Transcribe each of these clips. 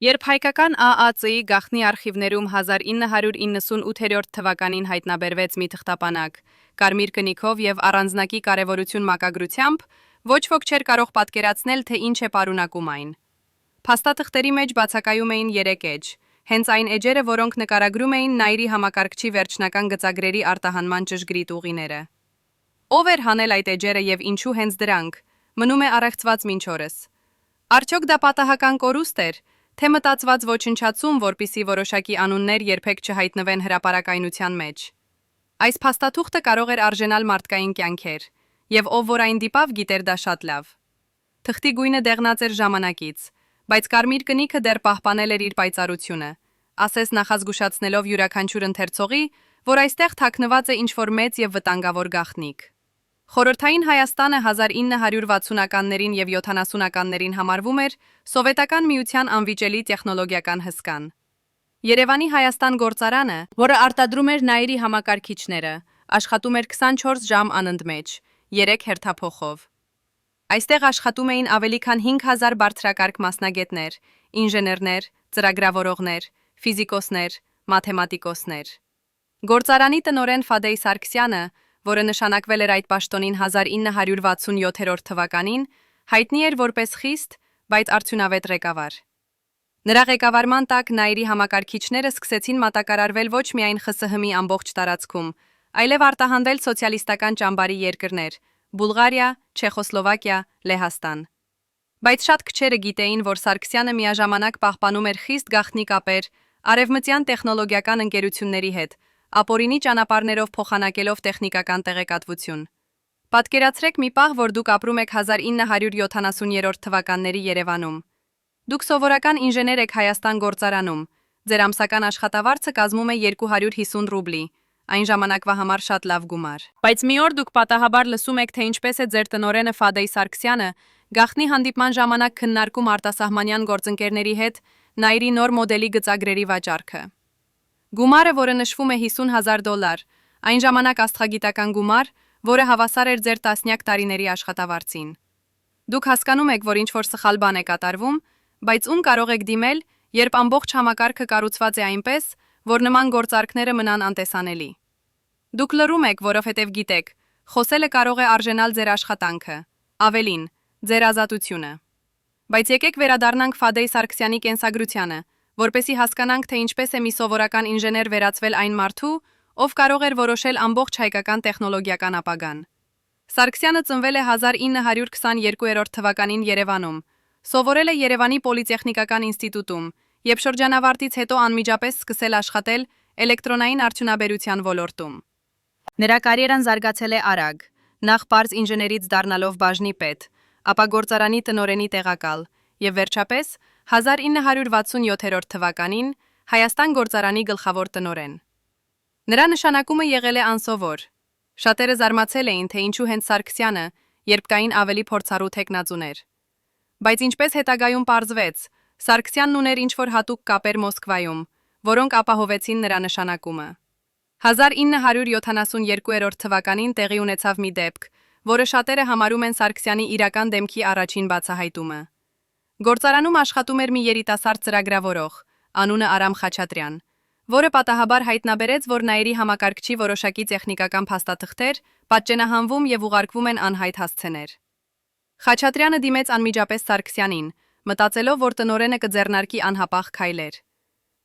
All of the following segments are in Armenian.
Երբ հայկական ԱԱԾ-ի գաղտնի արխիվներում 1998 թվականին հայտնաբերվեց մի թղթապանակ, կարմիր կնիքով եւ առանձնակի կարևորություն մակագրությամբ, ոչ ոք չէր կարող պատկերացնել, թե ինչ է պարունակում այն։ Փաստաթղթերի մեջ բացակայում էին 3 էջ, հենց այն էջերը, որոնք նկարագրում էին Նայիրի համակարգչի վերջնական գծագրերի արտահանման ճշգրիտ ուղիները։ Ով էր հանել այդ էջերը եւ ինչու հենց դրանք, մնում է առեղծված մինչ օրս։ Արդյոք դա պատահական կորուստ էր, թե մտածված ոչնչացում, որպիսի որոշակի անուններ երբեք չհայտնվեն հրապարակայնության մեջ։ Այս փաստաթուղթը կարող էր արժանալ մարդկային կյանքեր, եւ ով որ այն դիպավ, գիտեր դա շատ լավ։ Թղթի գույնը դեղնած էր ժամանակից, բայց կարմիր կնիքը դեռ պահպանել էր իր պայծառությունը, ասես նախազգուշացնելով յուրաքանչյուր ընթերցողի, որ այստեղ թաքնված է ինչ-որ մեծ եւ վտանգավոր գաղտնիք։ Խորհրդային Հայաստանը 1960-ականներին եւ 70-ականներին համարվում էր Սովետական Միության անվիճելի տեխնոլոգիական հսկան։ Երևանի Հայաստան գործարանը, որը արտադրում էր Նայիրի համակարգիչները, աշխատում էր 24 ժամ անընդմեջ, 3 հերթափոխով։ Այստեղ աշխատում էին ավելի քան 5000 բարձրակարգ մասնագետներ, ինժեներներ, ծրագրավորողներ, ֆիզիկոսներ, մաթեմատիկոսներ։ Գործարանի տնօրեն Ֆադեյ Սարգսյանը, որը նշանակվել էր այդ պաշտոնին 1967 թվականին, հայտնի էր որպես խիստ, բայց արդյունավետ ղեկավար։ Նրա ղեկավարման տակ Նայիրի համակարգիչները սկսեցին մատակարարվել ոչ միայն ԽՍՀՄ-ի ամբողջ տարածքում, այլև արտահանվել սոցիալիստական ճամբարի երկրներ՝ Բուլղարիա, Չեխոսլովակիա, Լեհաստան։ Բայց շատ քչերը գիտեին, որ Սարգսյանը միաժամանակ պահպանում էր խիստ գաղտնի կապեր արևմտյան տեխնոլոգիական ընկերությունների հետ, ապօրինի ճանապարհներով փոխանակելով տեխնիկական տեղեկատվություն։ Պատկերացրեք մի պահ, որ դուք ապրում եք 1970-րդ թվականների Երևանում։ Դուք սովորական ինժեներ եք Հայաստան գործարանում, ձեր ամսական աշխատավարձը կազմում է 250 ռուբլի, այն ժամանակվա համար շատ լավ գումար։ Բայց մի օր դուք պատահաբար լսում եք, թե ինչպես է ձեր տնօրենը Ֆադեյ Սարգսյանը գաղտնի հանդիպման ժամանակ քննարկում արտասահմանյան գործընկերների հետ Նայիրի նոր մոդելի գծագրերի վաճառքը։ Գումարը, որը նշվում է $50,000, այն ժամանակ աստղագիտական գումար, որը հավասար էր ձեր տասնյակ տարիների աշխատավարձին։ Դուք հասկանում եք, որ ինչ-որ սխալ բան է կատարվում, բայց ում կարող եք դիմել, երբ ամբողջ համակարգը կառուցված է այնպես, որ նման գործարքները մնան անտեսանելի։ Դուք լռում եք, որովհետև գիտեք, խոսելը կարող է արժանալ ձեր աշխատանքը, ավելին, ձեր ազատությունը։ Բայց եկեք վերադառնանք Ֆադեյ Սարգսյանի կենսագրությանը, որպեսզի հասկանանք, թե ինչպես է մի սովորական ինժեներ վերածվել այն մարդու, ով կարող էր որոշել ամբողջ հայկական տեխնոլոգիական ապագան։ Սարգսյանը ծնվել է 1922 թվականին Երևանում, սովորել է Երևանի Պոլիտեխնիկական ինստիտուտում եւ շրջանավարտից հետո անմիջապես սկսել աշխատել էլեկտրոնային արդյունաբերության ոլորտում։ Նրա կարիերան զարգացել է արագ, նախ պարզ ինժեներից դառնալով բաժնի պետ, ապա գործարանի տնօրենի տեղակալ եւ վերջապես 1967 թվականին Հայաստան գործարանի գլխավոր տնօրեն։ Նրա նշանակումը եղել է անսովոր։ Շատերը զարմացել էին, թե ինչու հենց Սարգսյանը, երբ կային ավելի փորձառու տեխնացուներ։ Բայց ինչպես հետագայում պարզվեց, Սարգսյանն ուներ ինչ-որ հատուկ կապեր Մոսկվայում, որոնք ապահովեցին նրա նշանակումը։ 1972 թվականին տեղի ունեցավ մի դեպք, որը շատերը համարում են Սարգսյանի իրական դեմքի առաջին բացահայտումը։ Գործարանում աշխատում էր մի երիտասարդ ծրագրավորող, անունը Արամ Խաչատրյան, որը պատահաբար հայտնաբերեց, որ Նայիրի համակարգչի որոշակի տեխնիկական փաստաթղթեր պատճենահանվում եւ ուղարկվում են անհայտ հասցեներ։ Խաչատրյանը դիմեց անմիջապես Սարգսյանին, մտածելով, որ տնօրենը կձեռնարկի անհապաղ քայլեր։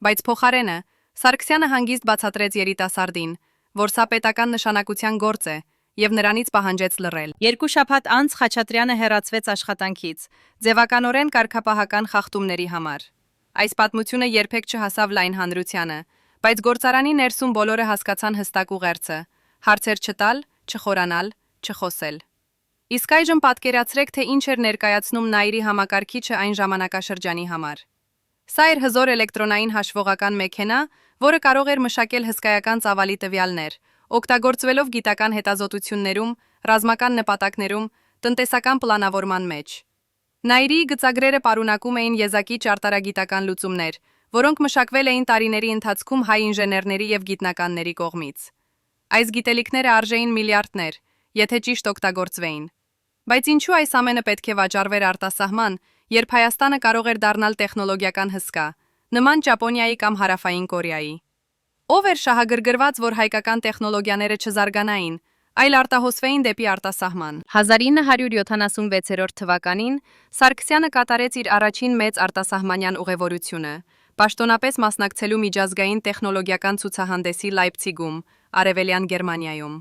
Բայց փոխարենը Սարգսյանը հանգիստ բացատրեց երիտասարդին, որ սա պետական նշանակության գործ է եւ նրանից պահանջեց լռել։ 2 շաբաթ անց Խաչատրյանը հեռացվեց աշխատանքից, ձևականորեն կարգապահական խախտումների համար։ Այս պատմությունը երբեք չհասավ լայն հանրությանը, բայց գործարանի ներսում բոլորը հասկացան հստակ ուղերձը՝ հարցեր չտալ, չխորանալ, չխոսել։ Իսկ այժմ պատկերացրեք, թե ինչ էր ներկայացնում Նայիրի համակարգիչը այն ժամանակաշրջանի համար։ Սա էր հզոր էլեկտրոնային հաշվողական մեքենա, որը կարող էր մշակել հսկայական ծավալի տվյալներ, օգտագործվելով գիտական հետազոտություններում, ռազմական նպատակներում, տնտեսական պլանավորման մեջ։ Նայիրի գծագրերը պարունակում էին եզակի ճարտարագիտական լուծումներ, որոնք մշակվել էին տարիների ընթացքում հայ ինժեներների եւ գիտնականների կողմից։ Այս գիտելիքները արժեին միլիարդներ, եթե ճիշտ օգտագործվեին։ Բայց ինչու այս ամենը պետք է վաճառվեր արտասահման, երբ Հայաստանը կարող էր դառնալ տեխնոլոգիական հսկա, նման Ճապոնիայի կամ Հարավային Կորեայի։ Ով էր շահագրգռված, որ հայկական տեխնոլոգիաները չզարգանային, այլ արտահոսվեին դեպի արտասահման։ 1976 թվականին Սարգսյանը կատարեց իր առաջին մեծ արտասահմանյան ուղևորությունը, պաշտոնապես մասնակցելու միջազգային տեխնոլոգիական ցուցահանդեսի Լայպցիգում, Արևելյան Գերմանիայում։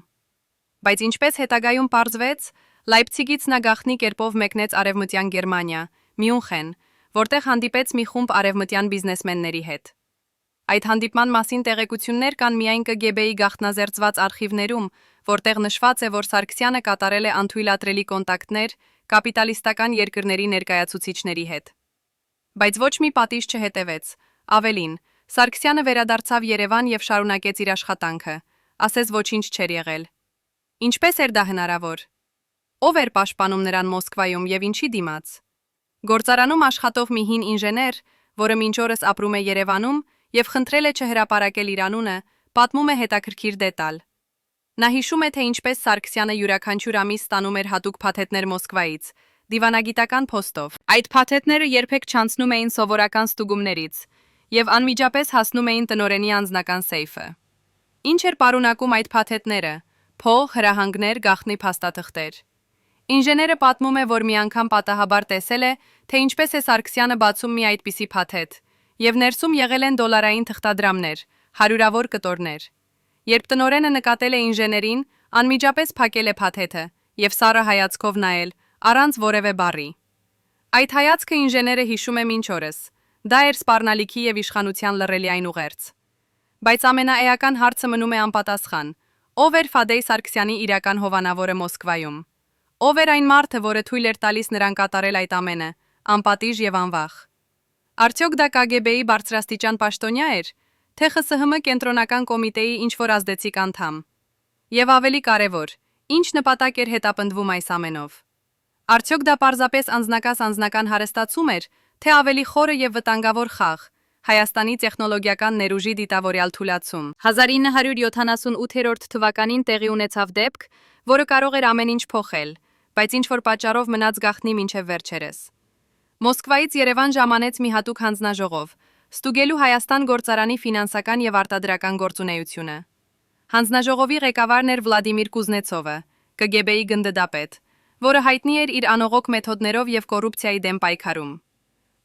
Բայց ինչպես հետագայում պարզվեց, Լայպցիգից նա գաղտնի կերպով մեկնեց Արևմտյան Գերմանիա, Մյունխեն, որտեղ հանդիպեց մի խումբ արևմտյան բիզնեսմենների հետ։ Այդ հանդիպման մասին տեղեկություններ կան միայն ԿԳԲ-ի գաղտնազերծված արխիվներում, որտեղ նշված է, որ Սարգսյանը կատարել է անթույլատրելի կոնտակտներ կապիտալիստական երկրների ներկայացուցիչների հետ։ Բայց ոչ մի պատիժ չհետևեց։ Ավելին, Սարգսյանը վերադարձավ Երևան եւ շարունակեց իր աշխատանքը, ասես ոչինչ չէր եղել։ Ինչպես էր դա հնարավոր։ Ով էր պաշտպանում նրան Մոսկվայում եւ ինչի դիմաց։ Գործարանում աշխատող մի հին ինժեներ, որը մինչ օրս ապրում է Երևանում եւ խնդրել է չհրապարակել իր անունը, պատմում է հետաքրքիր դետալ։ Նա հիշում է, թե ինչպես Սարգսյանը յուրաքանչյուր ամիս ստանում էր հատուկ փաթեթներ Մոսկվայից, դիվանագիտական փոստով։ Այդ փաթեթները երբեք չանցնում էին սովորական ստուգումներից եւ անմիջապես հասնում էին տնօրենի անձնական սեյֆը։ Ինչ էր պարունակում այդ փաթեթները։ Փող, հրահանգներ, գաղտնի փաստաթղթեր։ Ինժեները պատմում է, որ մի անգամ պատահաբար տեսել է, թե ինչպես է Սարգսյանը բացում մի այդպիսի փաթեթ, եւ ներսում եղել են դոլարային թղթադրամներ, հարյուրավոր կտորներ։ Երբ տնօրենը նկատել է ինժեներին, անմիջապես փակել է փաթեթը եւ սառը հայացքով նայել, առանց որևէ բառի։ Այդ հայացքը ինժեները հիշում է մինչ օրս։ Դա էր սպառնալիքի եւ իշխանության լռելիային ուղերձ։ Բայց ամենաէական հարցը մնում է անպատասխան. ով էր Ֆադեյ Սարգսյանի իրական հովանավորը Մոսկվայում։ Ով էր այն մարդը, որը թույլ էր տալիս նրան կատարել այդ ամենը, անպատիժ եւ անվախ։ Արդյոք դա ԿԳԲ-ի բարձրաստիճան պաշտոնյա էր, թե ԽՍՀՄ կենտրոնական կոմիտեի ինչ-որ ազդեցիկ անդամ։ Եվ ավելի կարևոր, ինչ նպատակ էր հետապնդվում այս ամենով։ Արդյոք դա պարզապես անձնական հարստացում էր, թե ավելի խորը եւ վտանգավոր խաղ, Հայաստանի տեխնոլոգիական ներուժի դիտավորյալ թուլացում։ 1978 թվականին տեղի ունեցավ դեպք, որը կարող էր ամեն ինչ փոխել, բայց ինչ-որ պատճառով մնաց գաղտնի մինչև վերջերս։ Մոսկվայից Երևան ժամանեց մի հատուկ հանձնաժողով, ստուգելու Հայաստան գործարանի ֆինանսական եւ արտադրական գործունեությունը։ Հանձնաժողովի ղեկավարն էր Վլադիմիր Կուզնեցովը, ԿԳԲ-ի գնդդապետ, որը հայտնի էր իր անողոք մեթոդներով եւ կոռուպցիայի դեմ պայքարում։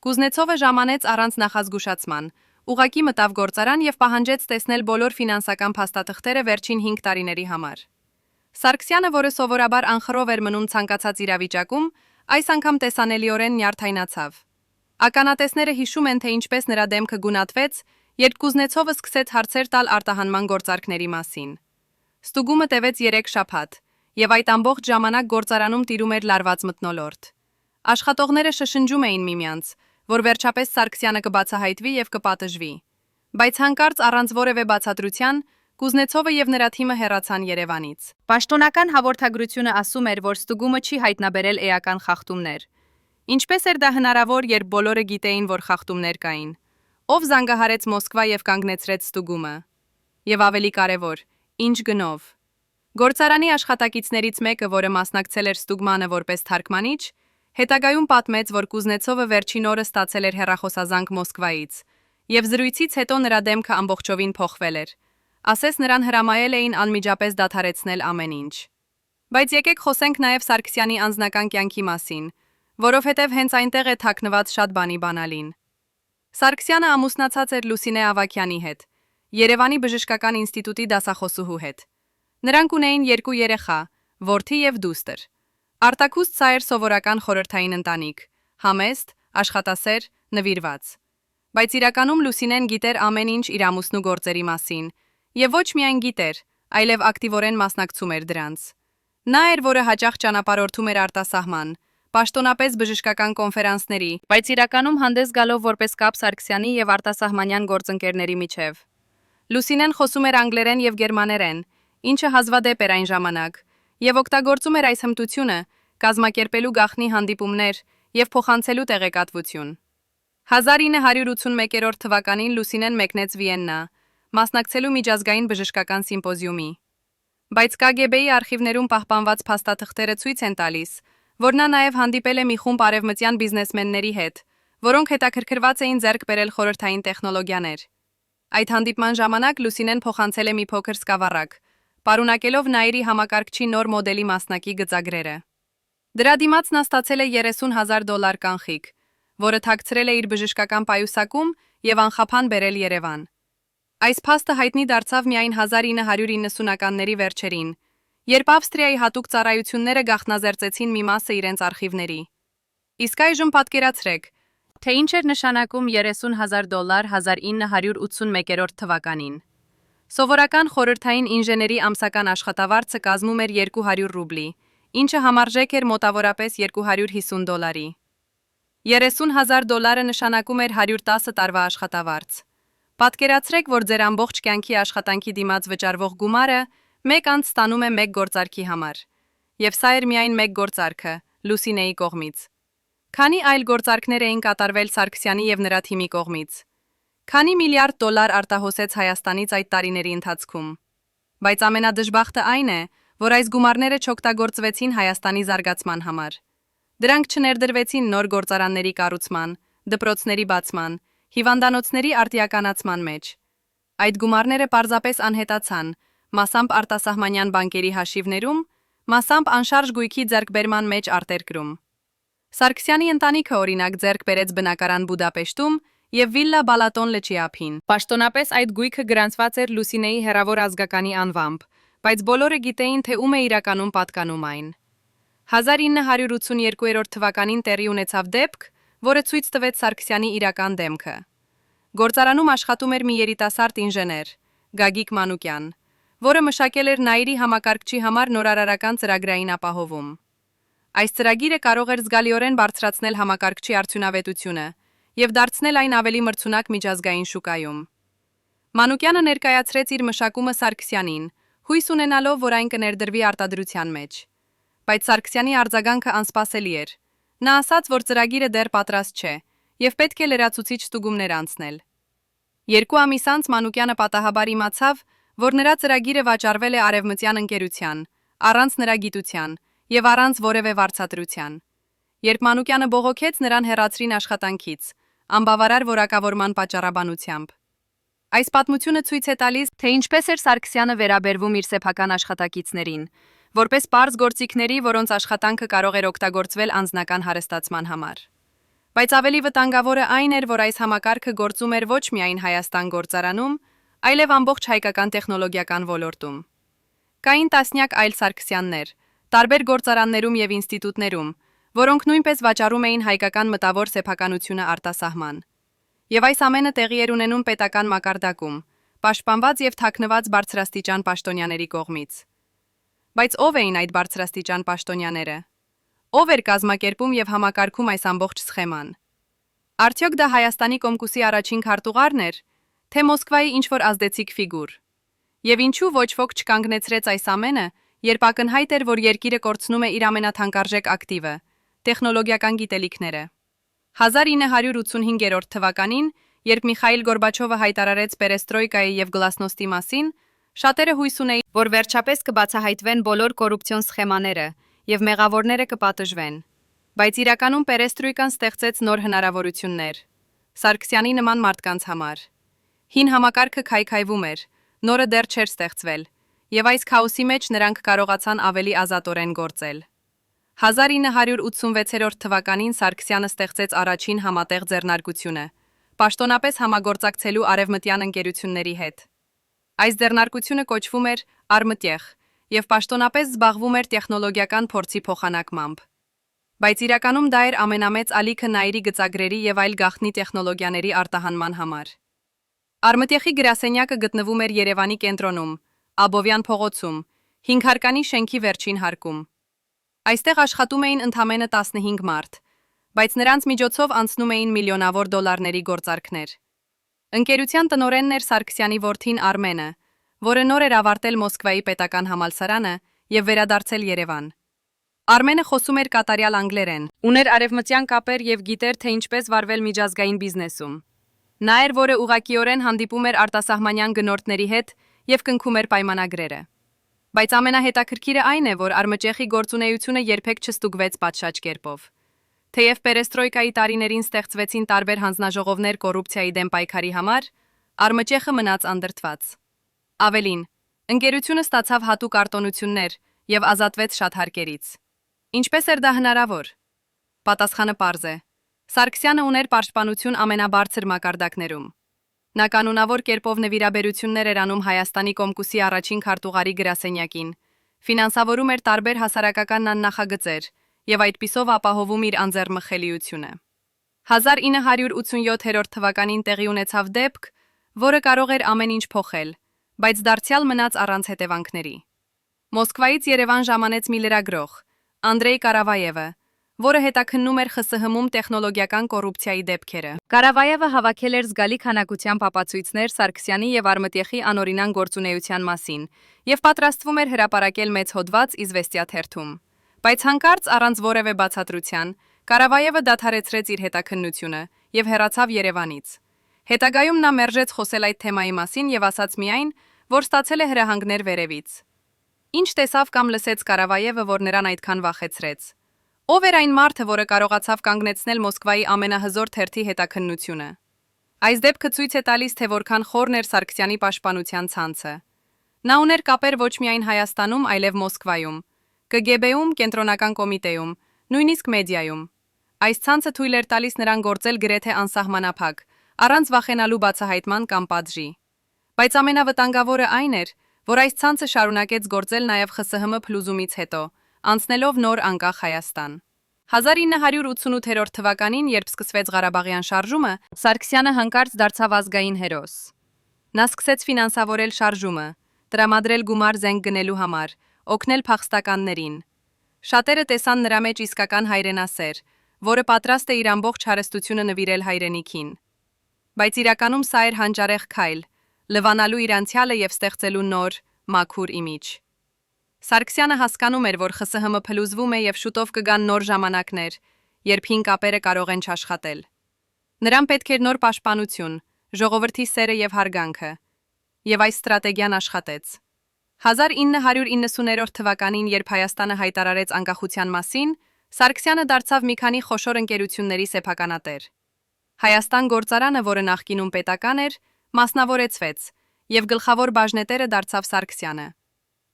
Կուզնեցովը ժամանեց առանց նախազգուշացման, ուղղակի մտավ գործարան եւ պահանջեց տեսնել բոլոր ֆինանսական փաստաթղթերը վերջին 5 տարիների համար։ Սարգսյանը, որը սովորաբար անխռով էր մնում ցանկացած իրավիճակում, այս անգամ տեսանելիորեն նյարդայնացավ։ Ականատեսները հիշում են, թե ինչպես նրա դեմքը գունատվեց, երբ Կուզնեցովը սկսեց հարցեր տալ արտահանման գործարքների մասին։ Ստուգումը տևեց 3 շաբաթ, եւ այդ ամբողջ ժամանակ գործարանում տիրում էր լարված մթնոլորտ։ Աշխատողները շշնջում էին միմյանց, որ վերջապես Սարգսյանը կբացահայտվի եւ կպատժվի։ Բայց հանկարծ առանց որևէ բացատրության Կուզնեցովը եւ նրա թիմը հեռացան Երևանից։ Պաշտոնական հաղորդագրությունը ասում էր, որ ստուգումը չի հայտնաբերել էական խախտումներ։ Ինչպես էր դա հնարավոր, երբ բոլորը գիտեին, որ խախտումներ կային։ Ով զանգահարեց Մոսկվա եւ կանգնեցրեց ստուգումը։ Եվ ավելի կարևոր, ինչ գնով։ Գործարանի աշխատակիցներից մեկը, որը մասնակցել էր ստուգմանը որպես թարգմանիչ, հետագայում պատմեց, որ Կուզնեցովը վերջին օրը ստացել էր հեռախոսազանգ Մոսկվայից, եւ զրույցից հետո նրա դեմքը ամբողջովին փոխվել էր։ Ասես նրան հրամայել էին անմիջապես դադարեցնել ամեն ինչ։ Բայց եկեք խոսենք նաեւ Սարգսյանի անձնական կյանքի մասին, որովհետեւ հենց այնտեղ է թաքնված շատ բանի բանալին։ Սարգսյանը ամուսնացած էր Լուսինե Ավագյանի հետ, Երևանի բժշկական ինստիտուտի դասախոսուհու հետ։ Նրանք ունեին 2 երեխա, որդի եւ դուստր։ Արտաքուստ սա էր սովորական խորհրդային ընտանիք, համեստ, աշխատասեր, նվիրված։ Բայց իրականում Լուսինեն գիտեր ամեն ինչ իր ամուսնու գործերի մասին, եւ ոչ միայն գիտեր, այլև ակտիվորեն մասնակցում էր դրանց։ Նա էր, որը հաճախ ճանապարհորդում էր արտասահման, պաշտոնապես բժշկական կոնֆերանսների, բայց իրականում հանդես գալով որպես կապ Սարգսյանի եւ արտասահմանյան գործընկերների միջև։ Լուսինեն խոսում էր անգլերեն եւ գերմաներեն, ինչը հազվադեպ էր այն ժամանակ, եւ օգտագործում էր այս հմտությունը կազմակերպելու գաղտնի հանդիպումներ եւ փոխանցելու տեղեկատվություն։ 1981 թվականին Լուսինեն մեկնեց Վիեննա, մասնակցելու միջազգային բժշկական սիմպոզիումի։ Բայց ԿԳԲ-ի արխիվներում պահպանված փաստաթղթերը ցույց են տալիս, որ նա նաև հանդիպել է մի խումբ արևմտյան բիզնեսմենների հետ, որոնք հետաքրքրված էին ձեռք բերել խորհրդային տեխնոլոգիաներ։ Այդ հանդիպման ժամանակ Լուսինեն փոխանցել է մի փոքր սկավառակ, պարունակելով Նաիրի համակարգչի նոր մոդելի մասնակի գծագրերը։ Դրա դիմաց նա ստացել է $30,000 կանխիկ, որը թաքցրել է իր բժշկական պայուսակում եւ անխափան բերել Երևան։ Այս փաստը հայտնի դարձավ միայն 1990-ականների վերջերին, երբ Ավստրիայի հատուկ ծառայությունները գաղտնազերծեցին մի մասը իրենց արխիվների։ Իսկ այժմ պատկերացրեք, թե ինչ էր նշանակում $30,000 1981 թվականին։ Սովորական խորհրդային ինժեների ամսական աշխատավարձը կազմում էր 200 ռուբլի, ինչը համարժեք էր մոտավորապես $250։ $30,000 նշանակում էր 110 տարվա աշխատավարձ։ Պատկերացրեք, որ ձեր ամբողջ կյանքի աշխատանքի դիմաց վճարվող գումարը մեկ անց ստանում է մեկ գործարքի համար։ Եվ սա էր միայն մեկ գործարքը, Լուսինեի կողմից։ Քանի այլ գործարքներ էին կատարվել Սարգսյանի եւ նրա թիմի կողմից։ Քանի միլիարդ դոլար արտահոսեց Հայաստանից այդ տարիների ընթացքում։ Բայց ամենադժբախտը այն է, որ այս գումարները չօգտագործվեցին Հայաստանի զարգացման համար։ Դրանք չներդրվեցին նոր գործարանների կառուցման, դպրոցների բացման, հիվանդանոցների արտիականացման մեջ։ Այդ գումարները պարզապես անհետացան, մասամբ արտասահմանյան բանկերի հաշիվներում, մասամբ անշարժ գույքի ձեռքբերման մեջ արտերկրում։ Սարգսյանի ընտանիքը օրինակ ձեռք բերեց բնակարան Բուդապեշտում եւ վիլլա Բալատոն լճի ափին։ Պաշտոնապես այդ գույքը գրանցված էր Լուսինեի հեռավոր ազգականի անվամբ, բայց բոլորը գիտեին, թե ում է իրականում պատկանում այն։ 1982 թվականին տեղի ունեցավ դեպք, որը ցույց տվեց Սարգսյանի իրական դեմքը։ Գործարանում աշխատում էր մի երիտասարդ ինժեներ, Գագիկ Մանուկյան, որը մշակել էր Նաիրի համակարգչի համար նորարարական ծրագրային ապահովում։ Այս ծրագիրը կարող էր զգալիորեն բարձրացնել համակարգչի արդյունավետությունը եւ դարձնել այն ավելի մրցունակ միջազգային շուկայում։ Մանուկյանը ներկայացրեց իր մշակումը Սարգսյանին, հույս ունենալով, որ այն կներդրվի արտադրության մեջ։ Բայց Սարգսյանի արձագանքը անսպասելի էր։ Նա ասաց, որ ծրագիրը դեռ պատրաստ չէ եւ պետք է լրացուցիչ ստուգումներ անցնել։ 2 ամիս անց Մանուկյանը պատահաբար իմացավ, որ նրա ծրագիրը վաճառվել է արևմտյան ընկերության, առանց նրա գիտության եւ առանց որևէ վարձատրության։ Երբ Մանուկյանը բողոքեց, նրան հեռացրին աշխատանքից, անբավարար որակավորման պատճառաբանությամբ։ Այս պատմությունը ցույց է տալիս, թե ինչպես էր Սարգսյանը վերաբերվում իր սեփական աշխատակիցներին, որպես պարզ գործիքների, որոնց աշխատանքը կարող էր օգտագործվել անձնական հարստացման համար։ Բայց ավելի վտանգավորը այն էր, որ այս համակարգը գործում էր ոչ միայն Հայաստան գործարանում, այլև ամբողջ հայկական տեխնոլոգիական ոլորտում։ Կային տասնյակ այլ Սարգսյաններ, տարբեր գործարաններում եւ ինստիտուտներում, որոնք նույնպես վաճառում էին հայկական մտավոր սեփականությունը արտասահման։ Եվ այս ամենը տեղի էր ունենում պետական մակարդակում, պաշտպանված եւ թաքնված բարձրաստիճան պաշտոնյաների կողմից։ Բայց ով էին այդ բարձրաստիճան պաշտոնյաները։ Ով էր կազմակերպում եւ համակարգում այս ամբողջ սխեման։ Արդյոք դա Հայաստանի Կոմկուսի առաջին քարտուղարն էր, թե Մոսկվայի ինչ-որ ազդեցիկ ֆիգուր։ Եվ ինչու ոչ ոք չկանգնեցրեց այս ամենը, երբ ակնհայտ էր, որ երկիրը կորցնում է իր ամենաթանկարժեք ակտիվը՝ տեխնոլոգիական գիտելիքները։ 1985 թվականին, երբ Միխայիլ Գորբաչովը հայտարարեց պերեստրոյկայի եւ գլասնոստի մասին, շատերը հույս ունեին, որ վերջապես կբացահայտվեն բոլոր կոռուպցիոն սխեմաները եւ մեղավորները կպատժվեն։ Բայց իրականում պերեստրոյկան ստեղծեց նոր հնարավորություններ Սարգսյանի նման մարդկանց համար։ Հին համակարգը քայքայվում էր, նորը դեռ չէր ստեղծվել, եւ այս քաոսի մեջ նրանք կարողացան ավելի ազատորեն գործել։ 1986 թվականին Սարգսյանը ստեղծեց առաջին համատեղ ձեռնարկությունը, պաշտոնապես համագործակցելու արևմտյան ընկերությունների հետ։ Այս ձեռնարկությունը կոչվում էր Արմտեղ եւ պաշտոնապես զբաղվում էր տեխնոլոգիական փորձի փոխանակմամբ։ Բայց իրականում դա էր ամենամեծ ալիքը Նաիրի գծագրերի եւ այլ գաղտնի տեխնոլոգիաների արտահանման համար։ Արմտեղի գրասենյակը գտնվում էր Երևանի կենտրոնում, Աբովյան փողոցում, 5 հարկանի շենքի վերջին հարկում։ Այստեղ աշխատում էին ընդամենը 15 մարդ, բայց նրանց միջոցով անցնում էին միլիոնավոր դոլարների գործարքներ։ Ընկերության տնօրենն էր Սարգսյանի որդին Արմենը, որը նոր էր ավարտել Մոսկվայի պետական համալսարանը եւ վերադարձել Երևան։ Արմենը խոսում էր կատարյալ անգլերեն, ուներ արևմտյան կապեր եւ գիտեր, թե ինչպես վարվել միջազգային բիզնեսում։ Նա էր, որը ուղղակիորեն հանդիպում էր արտասահմանյան գնորդների հետ եւ կնքում էր պայմանագրերը։ Բայց ամենահետաքրքիրը այն է, որ Արմճեխի գործունեությունը երբեք չստուգվեց պատշաճ կերպով։ Թեև պերեստրոյկայի տարիներին ստեղծվեցին տարբեր հանձնաժողովներ կոռուպցիայի դեմ պայքարի համար, Արմճեխը մնաց անդրդված։ Ավելին, ընկերությունը ստացավ հատուկ արտոնություններ եւ ազատվեց շատ հարկերից։ Ինչպես էր դա հնարավոր։ Պատասխանը պարզ է։ Սարգսյանը ուներ պաշտպանություն ամենաբարձր մակարդակներում։ Նա կանոնավոր կերպով նվիրաբերություններ էր անում Հայաստանի Կոմկուսի առաջին քարտուղարի գրասենյակին, ֆինանսավորում էր տարբեր հասարակական աննախագծեր եւ այդպիսով ապահովում իր անձեռմխելիությունը։ 1987 թվականին տեղի ունեցավ դեպք, որը կարող էր ամեն ինչ փոխել, բայց դարձյալ մնաց առանց հետևանքների։ Մոսկվայից Երևան ժամանեց մի լրագրող, Անդրեյ Կարավաևը, որը հետաքննում էր ԽՍՀՄ-ում տեխնոլոգիական կոռուպցիայի դեպքերը։ Կարավաևը հավաքել էր զգալի քանակությամբ ապացույցներ Սարգսյանի եւ Արմտեխի անօրինան գործունեության մասին եւ պատրաստվում էր հրապարակել մեծ հոդված Իզվեստիա թերթում։ Բայց հանկարծ առանց որևէ բացատրության Կարավաևը դադարեցրեց իր հետաքննությունը եւ հեռացավ Երևանից։ Հետագայում նա մերժեց խոսել այդ թեմայի մասին եւ ասաց միայն, որ ստացել է հրահանգներ վերևից։ Ինչ տեսավ կամ լսեց Կարավաևը, որ նրան այդքան վախեցրեց։ Ով էր այն մարդը, որը կարողացավ կանգնեցնել Մոսկվայի ամենահզոր թերթի հետաքննությունը։ Այս դեպքը ցույց է տալիս, թե որքան խորն էր Սարգսյանի պաշտպանության ցանցը։ Նա ուներ կապեր ոչ միայն Հայաստանում, այլև Մոսկվայում, ԿԳԲ-ում, Կենտրոնական կոմիտեում, նույնիսկ մեդիայում։ Այս ցանցը թույլ էր տալիս նրան գործել գրեթե անսահմանափակ, առանց վախենալու բացահայտման կամ պատժի։ Բայց ամենավտանգավորը այն էր, որ այս ցանցը շարունակեց գործել նաև ԽՍՀՄ փլուզումից հետո, անցնելով նոր անկախ Հայաստան։ 1988 թվականին, երբ սկսվեց Ղարաբաղյան շարժումը, Սարգսյանը հանկարծ դարձավ ազգային հերոս։ Նա սկսեց ֆինանսավորել շարժումը, տրամադրել գումար զենք գնելու համար, օգնել փախստականներին։ Շատերը տեսան նրա մեջ իսկական հայրենասեր, որը պատրաստ է իր ամբողջ հարստությունը նվիրել հայրենիքին։ Բայց իրականում սա էր հանճարեղ քայլ, լվանալու իր անցյալը եւ ստեղծելու նոր, մաքուր իմիջ։ Սարգսյանը հասկանում էր, որ ԽՍՀՄ փլուզվում է եւ շուտով կգան նոր ժամանակներ, երբ հին կապերը կարող են չաշխատել։ Նրան պետք էր նոր պաշտպանություն, ժողովրդի սերը եւ հարգանքը, եւ այս ստրատեգիան աշխատեց։ 1990 թվականին, երբ Հայաստանը հայտարարեց անկախության մասին, Սարգսյանը դարձավ մի քանի խոշոր ընկերությունների սեփականատեր։ Հայաստան գործարանը, որը նախկինում պետական էր, մասնավորեցվեց, եւ գլխավոր բաժնետերը դարձավ Սարգսյանը։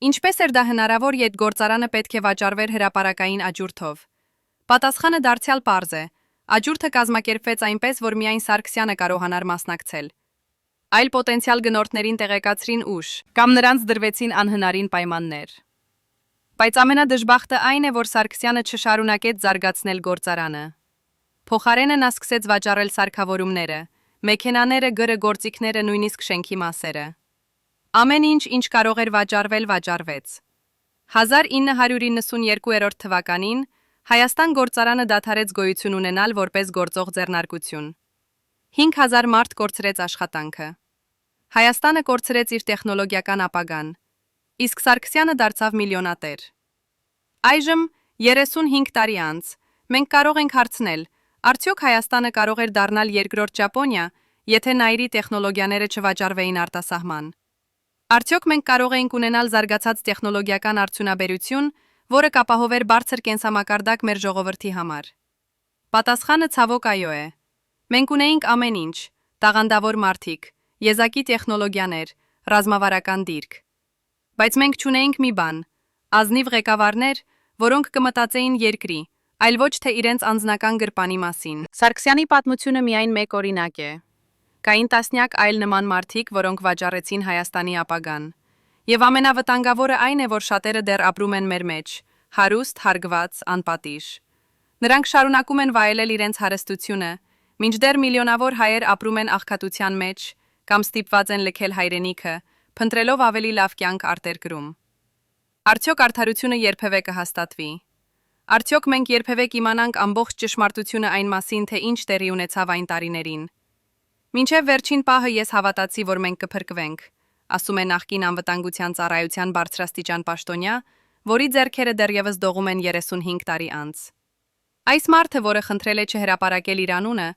Ինչպես էր դա հնարավոր, երբ գործարանը պետք է վաճառվեր հրապարակային աճուրդով։ Պատասխանը դարձյալ պարզ է։ Աճուրդը կազմակերպվեց այնպես, որ միայն Սարգսյանը կարողանար մասնակցել։ Այլ պոտենցիալ գնորդներին տեղեկացրին ուշ, կամ նրանց դրվեցին անհնարին պայմաններ։ Բայց ամենադժբախտը այն է, որ Սարգսյանը չշարունակեց զարգացնել գործարանը։ Փոխարենը նա սկսեց վաճառել սարքավորումները, մեքենաները, գրը, գործիքները, նույնիսկ շենքի մասերը։ Ամեն ինչ, ինչ կարող էր վաճառվել, վաճառվեց։ 1992 թվականին Հայաստան գործարանը դադարեց գոյություն ունենալ որպես գործող ձեռնարկություն։ 5000 մարդ կորցրեց աշխատանքը։ Հայաստանը կորցրեց իր տեխնոլոգիական ապագան, իսկ Սարգսյանը դարձավ միլիոնատեր։ Այժմ 35 տարի անց մենք կարող ենք հարցնել, արդյոք Հայաստանը կարող էր դառնալ երկրորդ Ճապոնիա, եթե նայրի տեխնոլոգիաները չվաճառվեին արտասահման։ Արդյոք մենք կարող էինք ունենալ զարգացած տեխնոլոգիական արդյունաբերություն, որը կապահովեր բարձր կենսամակարդակ մեր ժողովրդի համար։ Պատասխանը ցավոք այո է։ Մենք ունեինք ամեն ինչ՝ տաղանդավոր մարդիկ, եզակի տեխնոլոգիաներ, ռազմավարական դիրք։ Բայց մենք չունեինք մի բան՝ ազնիվ ղեկավարներ, որոնք կմտածեին երկրի, այլ ոչ թե իրենց անձնական գրպանի մասին։ Սարգսյանի պատմությունը միայն մեկ օրինակ է։ Կային տասնյակ այլ նման մարդիկ, որոնք վաճառեցին Հայաստանի ապագան։ Եվ ամենավտանգավորը այն է, որ շատերը դեռ ապրում են մեր մեջ, հարուստ, հարգված, անպատիժ։ Նրանք շարունակում են վայելել իրենց հարստությունը, մինչդեռ միլիոնավոր հայեր ապրում են աղքատության մեջ կամ ստիպված են լքել հայրենիքը, փնտրելով ավելի լավ կյանք արտերկրում։ Արդյոք արդարությունը երբևէ կհաստատվի։ Արդյոք մենք երբևէ կիմանանք ամբողջ ճշմարտությունը այն մասին, թե ինչ տեղի ունեցավ այն տարիներին։ Մինչև վերջին պահը ես հավատացի, որ մենք կփրկվենք, ասում է նախկին անվտանգության ծառայության բարձրաստիճան պաշտոնյա, որի ձեռքերը դեռևս դողում են 35 տարի անց։ Այս մարդը, որը խնդրել է չհրապարակել իր անունը,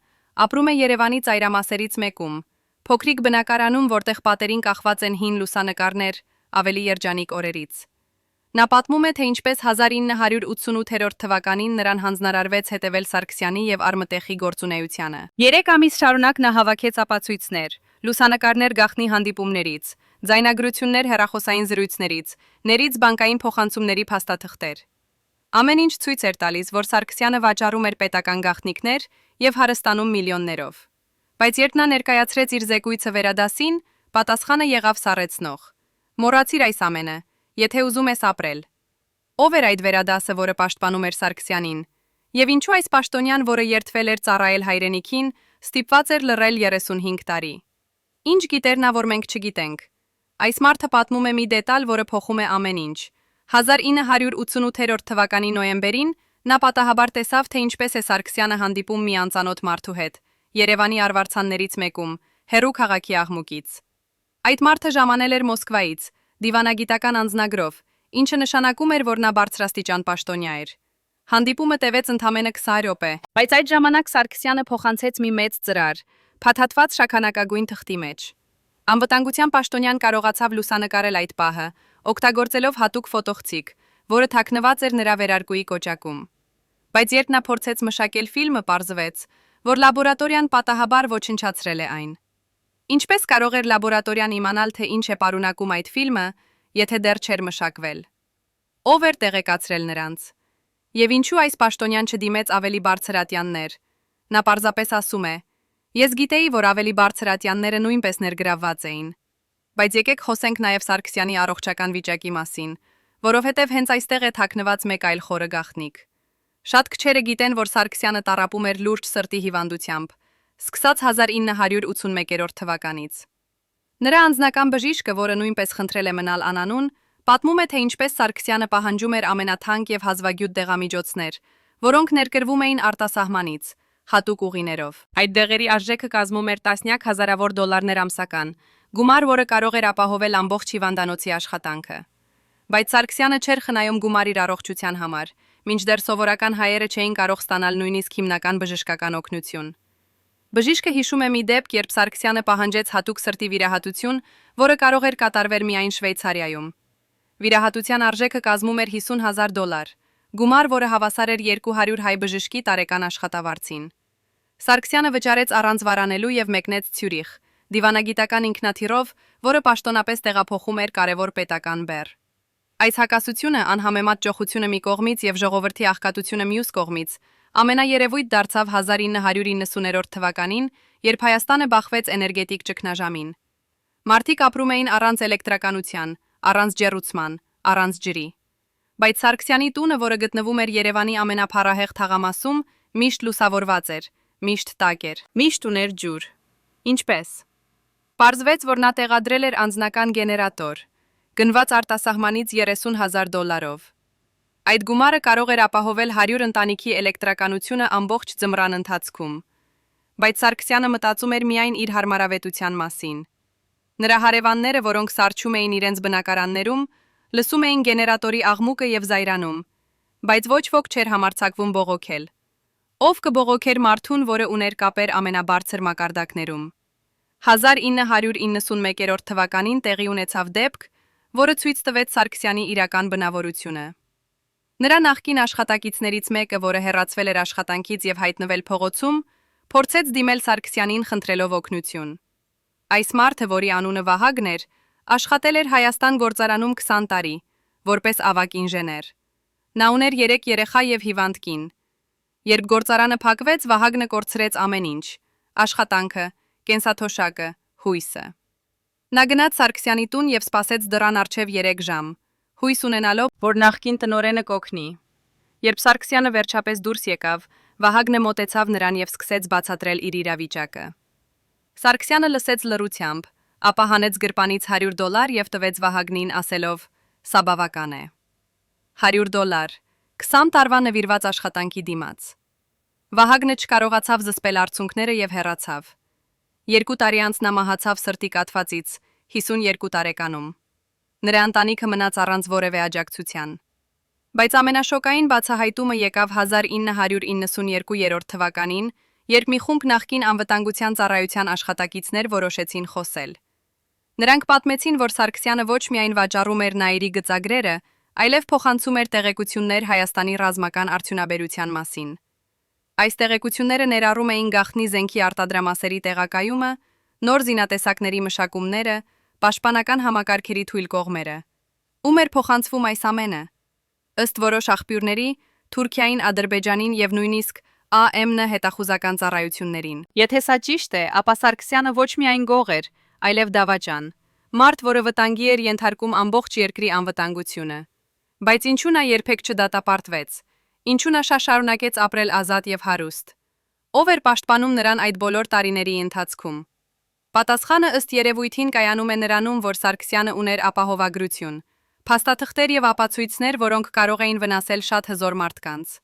ապրում է Երևանի ծայրամասերից մեկում, փոքրիկ բնակարանում, որտեղ պատերին կախված են հին լուսանկարներ ավելի երջանիկ օրերից։ Նա պատմում է, թե ինչպես 1988 թվականին նրան հանձնարարվեց հետևել Սարգսյանի եւ Արմտեխի գործունեությանը։ 3 ամիս շարունակ նա հավաքեց ապացույցներ, լուսանկարներ գաղտնի հանդիպումներից, ձայնագրություններ հեռախոսային զրույցներից, ներից բանկային փոխանցումների փաստաթղթեր։ Ամեն ինչ ցույց էր տալիս, որ Սարգսյանը վաճառում էր պետական գաղտնիքներ եւ հարստանում միլիոններով։ Բայց երբ նա ներկայացրեց իր զեկույցը վերադասին, պատասխանը եղավ սառեցնող։ Մոռացիր այս ամենը, եթե ուզում ես ապրել։ Ով էր այդ վերադասը, որը պաշտպանում էր Սարգսյանին, եւ ինչու այս պաշտոնյան, որը երդվել էր ծառայել հայրենիքին, ստիպված էր լռել 35 տարի։ Ինչ գիտեր նա, որ մենք չգիտենք։ Այս մարդը պատմում է մի դետալ, որը փոխում է ամեն ինչ։ 1988 թվականի նոյեմբերին նա պատահաբար տեսավ, թե ինչպես է Սարգսյանը հանդիպում մի անծանոթ մարդու հետ, Երևանի արվարձաններից մեկում, հերու քաղաքի աղմուկից։ Այդ մարդը ժամանել էր Մոսկվայից, դիվանագիտական անձնագրով, ինչը նշանակում էր, որ նա բարձրաստիճան պաշտոնյա էր։ Հանդիպումը տևեց ընդամենը 20 րոպե, բայց այդ ժամանակ Սարգսյանը փոխանցեց մի մեծ ծրար, փաթաթված շագանակագույն թղթի մեջ։ Անվտանգության պաշտոնյան կարողացավ լուսանկարել այդ պահը, օգտագործելով հատուկ ֆոտոխցիկ, որը թաքնված էր նրա վերարկուի կոճակում։ Բայց երբ նա փորձեց մշակել ֆիլմը, պարզվեց, որ լաբորատորիան պատահաբար ոչնչացրել է այն։ Ինչպես կարող էր լաբորատորիան իմանալ, թե ինչ է պարունակում այդ ֆիլմը, եթե դեռ չէր մշակվել։ Ով էր տեղեկացրել նրանց։ Եվ ինչու այս պաշտոնյան չդիմեց ավելի բարձր ատյաններ։ Նա պարզապես ասում է. Ես գիտեի, որ ավելի բարձր ատյանները նույնպես ներգրավված էին։ Բայց եկեք խոսենք նաև Սարգսյանի առողջական վիճակի մասին, որովհետև հենց այստեղ է թաքնված մեկ այլ խորը գաղտնիք։ Շատ քչերը գիտեն, որ Սարգսյանը տառապում էր լուրջ սրտի հիվանդությամբ, սկսած 1981 թվականից։ Նրա անձնական բժիշկը, որը նույնպես խնդրել է մնալ անանուն, պատմում է, թե ինչպես Սարգսյանը պահանջում էր ամենաթանկ եւ հազվագյուտ դեղամիջոցներ, որոնք ներկրվում էին արտասահմանից, հատուկ ուղիներով։ Այդ դեղերի արժեքը կազմում էր տասնյակ հազարավոր դոլարներ ամսական, գումար, որը կարող էր ապահովել ամբողջ հիվանդանոցի աշխատանքը։ Բայց Սարգսյանը չէր խնայում գումար իր առողջության համար, մինչդեռ սովորական հայերը չէին կարող ստանալ նույնիսկ հիմնական բժշկական օգնություն։ Բժիշկը հիշում է մի դեպք, երբ Սարգսյանը պահանջեց հատուկ սրտի վիրահատություն, որը կարող էր կատարվել միայն Շվեյցարիայում։ Վիրահատության արժեքը կազմում էր $50,000, գումար, որը հավասար էր 200 հայ բժշկի տարեկան աշխատավարձին։ Սարգսյանը վճարեց առանց վարանելու եւ մեկնեց Ցյուրիխ, դիվանագիտական ինքնաթիռով, որը պաշտոնապես տեղափոխում էր կարևոր պետական բեռ։ Այս հակասությունը, անհամեմատ ճոխությունը մի կողմից եւ ժողովրդի աղքատությունը մյուս կողմից, ամենաերևույթ դարձավ 1990 թվականին, երբ Հայաստանը բախվեց էներգետիկ ճգնաժամին։ Մարդիկ ապրում էին առանց էլեկտրականության, առանց ջեռուցման, առանց ջրի։ Բայց Սարգսյանի տունը, որը գտնվում էր Երևանի ամենափառահեղ թաղամասում, միշտ լուսավորված էր, միշտ տաք էր, միշտ ուներ ջուր։ Ինչպես։ Պարզվեց, որ նա տեղադրել էր անձնական գեներատոր, գնված արտասահմանից $30,000։ Այդ գումարը կարող էր ապահովել 100 ընտանիքի էլեկտրականությունը ամբողջ ձմռան ընթացքում։ Բայց Սարգսյանը մտածում էր միայն իր հարմարավետության մասին։ Նրա հարևանները, որոնք սառչում էին իրենց բնակարաններում, լսում էին գեներատորի աղմուկը եւ զայրանում, բայց ոչ ոք չէր համարձակվում բողոքել։ Ով կբողոքեր մարդուն, որը ուներ կապեր ամենաբարձր մակարդակներում։ 1991 թվականին տեղի ունեցավ դեպք, որը ցույց տվեց Սարգսյանի իրական բնավորությունը։ Նրա նախկին աշխատակիցներից մեկը, որը հեռացվել էր աշխատանքից եւ հայտնվել փողոցում, փորձեց դիմել Սարգսյանին խնդրելով օգնություն։ Այս մարդը, որի անունը Վահագն էր, աշխատել էր Հայաստան գործարանում 20 տարի, որպես ավագ ինժեներ։ Նա ուներ 3 երեխա եւ հիվանդ կին։ Երբ գործարանը փակվեց, Վահագնը կորցրեց ամեն ինչ՝ աշխատանքը, կենսաթոշակը, հույսը։ Նա գնաց Սարգսյանի տուն եւ սպասեց դռան առջև 3 ժամ, հույս ունենալով, որ նախկին տնօրենը կօգնի։ Երբ Սարգսյանը վերջապես դուրս եկավ, Վահագնը մոտեցավ նրան եւ սկսեց բացատրել իր իրավիճակը։ Սարգսյանը լսեց լռությամբ, ապա հանեց գրպանից $100 եւ տվեց Վահագնին, ասելով. «Սա բավական է»։ $100, 20 տարվա նվիրված աշխատանքի դիմաց։ Վահագնը չկարողացավ զսպել արցունքները եւ հեռացավ։ 2 տարի անց նա մահացավ սրտի կաթվածից, 52 տարեկանում։ Նրա ընտանիքը մնաց առանց որևէ աջակցության։ Բայց ամենաշոկային բացահայտումը եկավ 1992 թվականին, երբ մի խումբ նախկին անվտանգության ծառայության աշխատակիցներ որոշեցին խոսել։ Նրանք պատմեցին, որ Սարգսյանը ոչ միայն վաճառում էր Նաիրի գծագրերը, այլև փոխանցում էր տեղեկություններ Հայաստանի ռազմական արդյունաբերության մասին։ Այս տեղեկությունները ներառում էին գաղտնի զենքի արտադրամասերի տեղակայումը, նոր զինատեսակների մշակումները, պաշտպանական համակարգերի թույլ կողմերը։ Ում էր փոխանցվում այս ամենը։ Ըստ որոշ աղբյուրների, Թուրքիային, Ադրբեջանին եւ նույնիսկ ԱՄՆ հետախուզական ծառայություններին։ Եթե սա ճիշտ է, ապա Սարգսյանը ոչ միայն գող էր, այլև դավաճան, մարդ, որը վտանգի էր ենթարկում ամբողջ երկրի անվտանգությունը։ Բայց ինչու նա երբեք չդատապարտվեց։ Ինչու նա շարունակեց ապրել ազատ եւ հարուստ։ Ով էր պաշտպանում նրան այդ բոլոր տարիների ընթացքում։ Պատասխանը ըստ երևույթին կայանում է նրանում, որ Սարգսյանը ուներ ապահովագրություն, փաստաթղթեր եւ ապացույցներ, որոնք կարող էին վնասել շատ հզոր մարդկանց։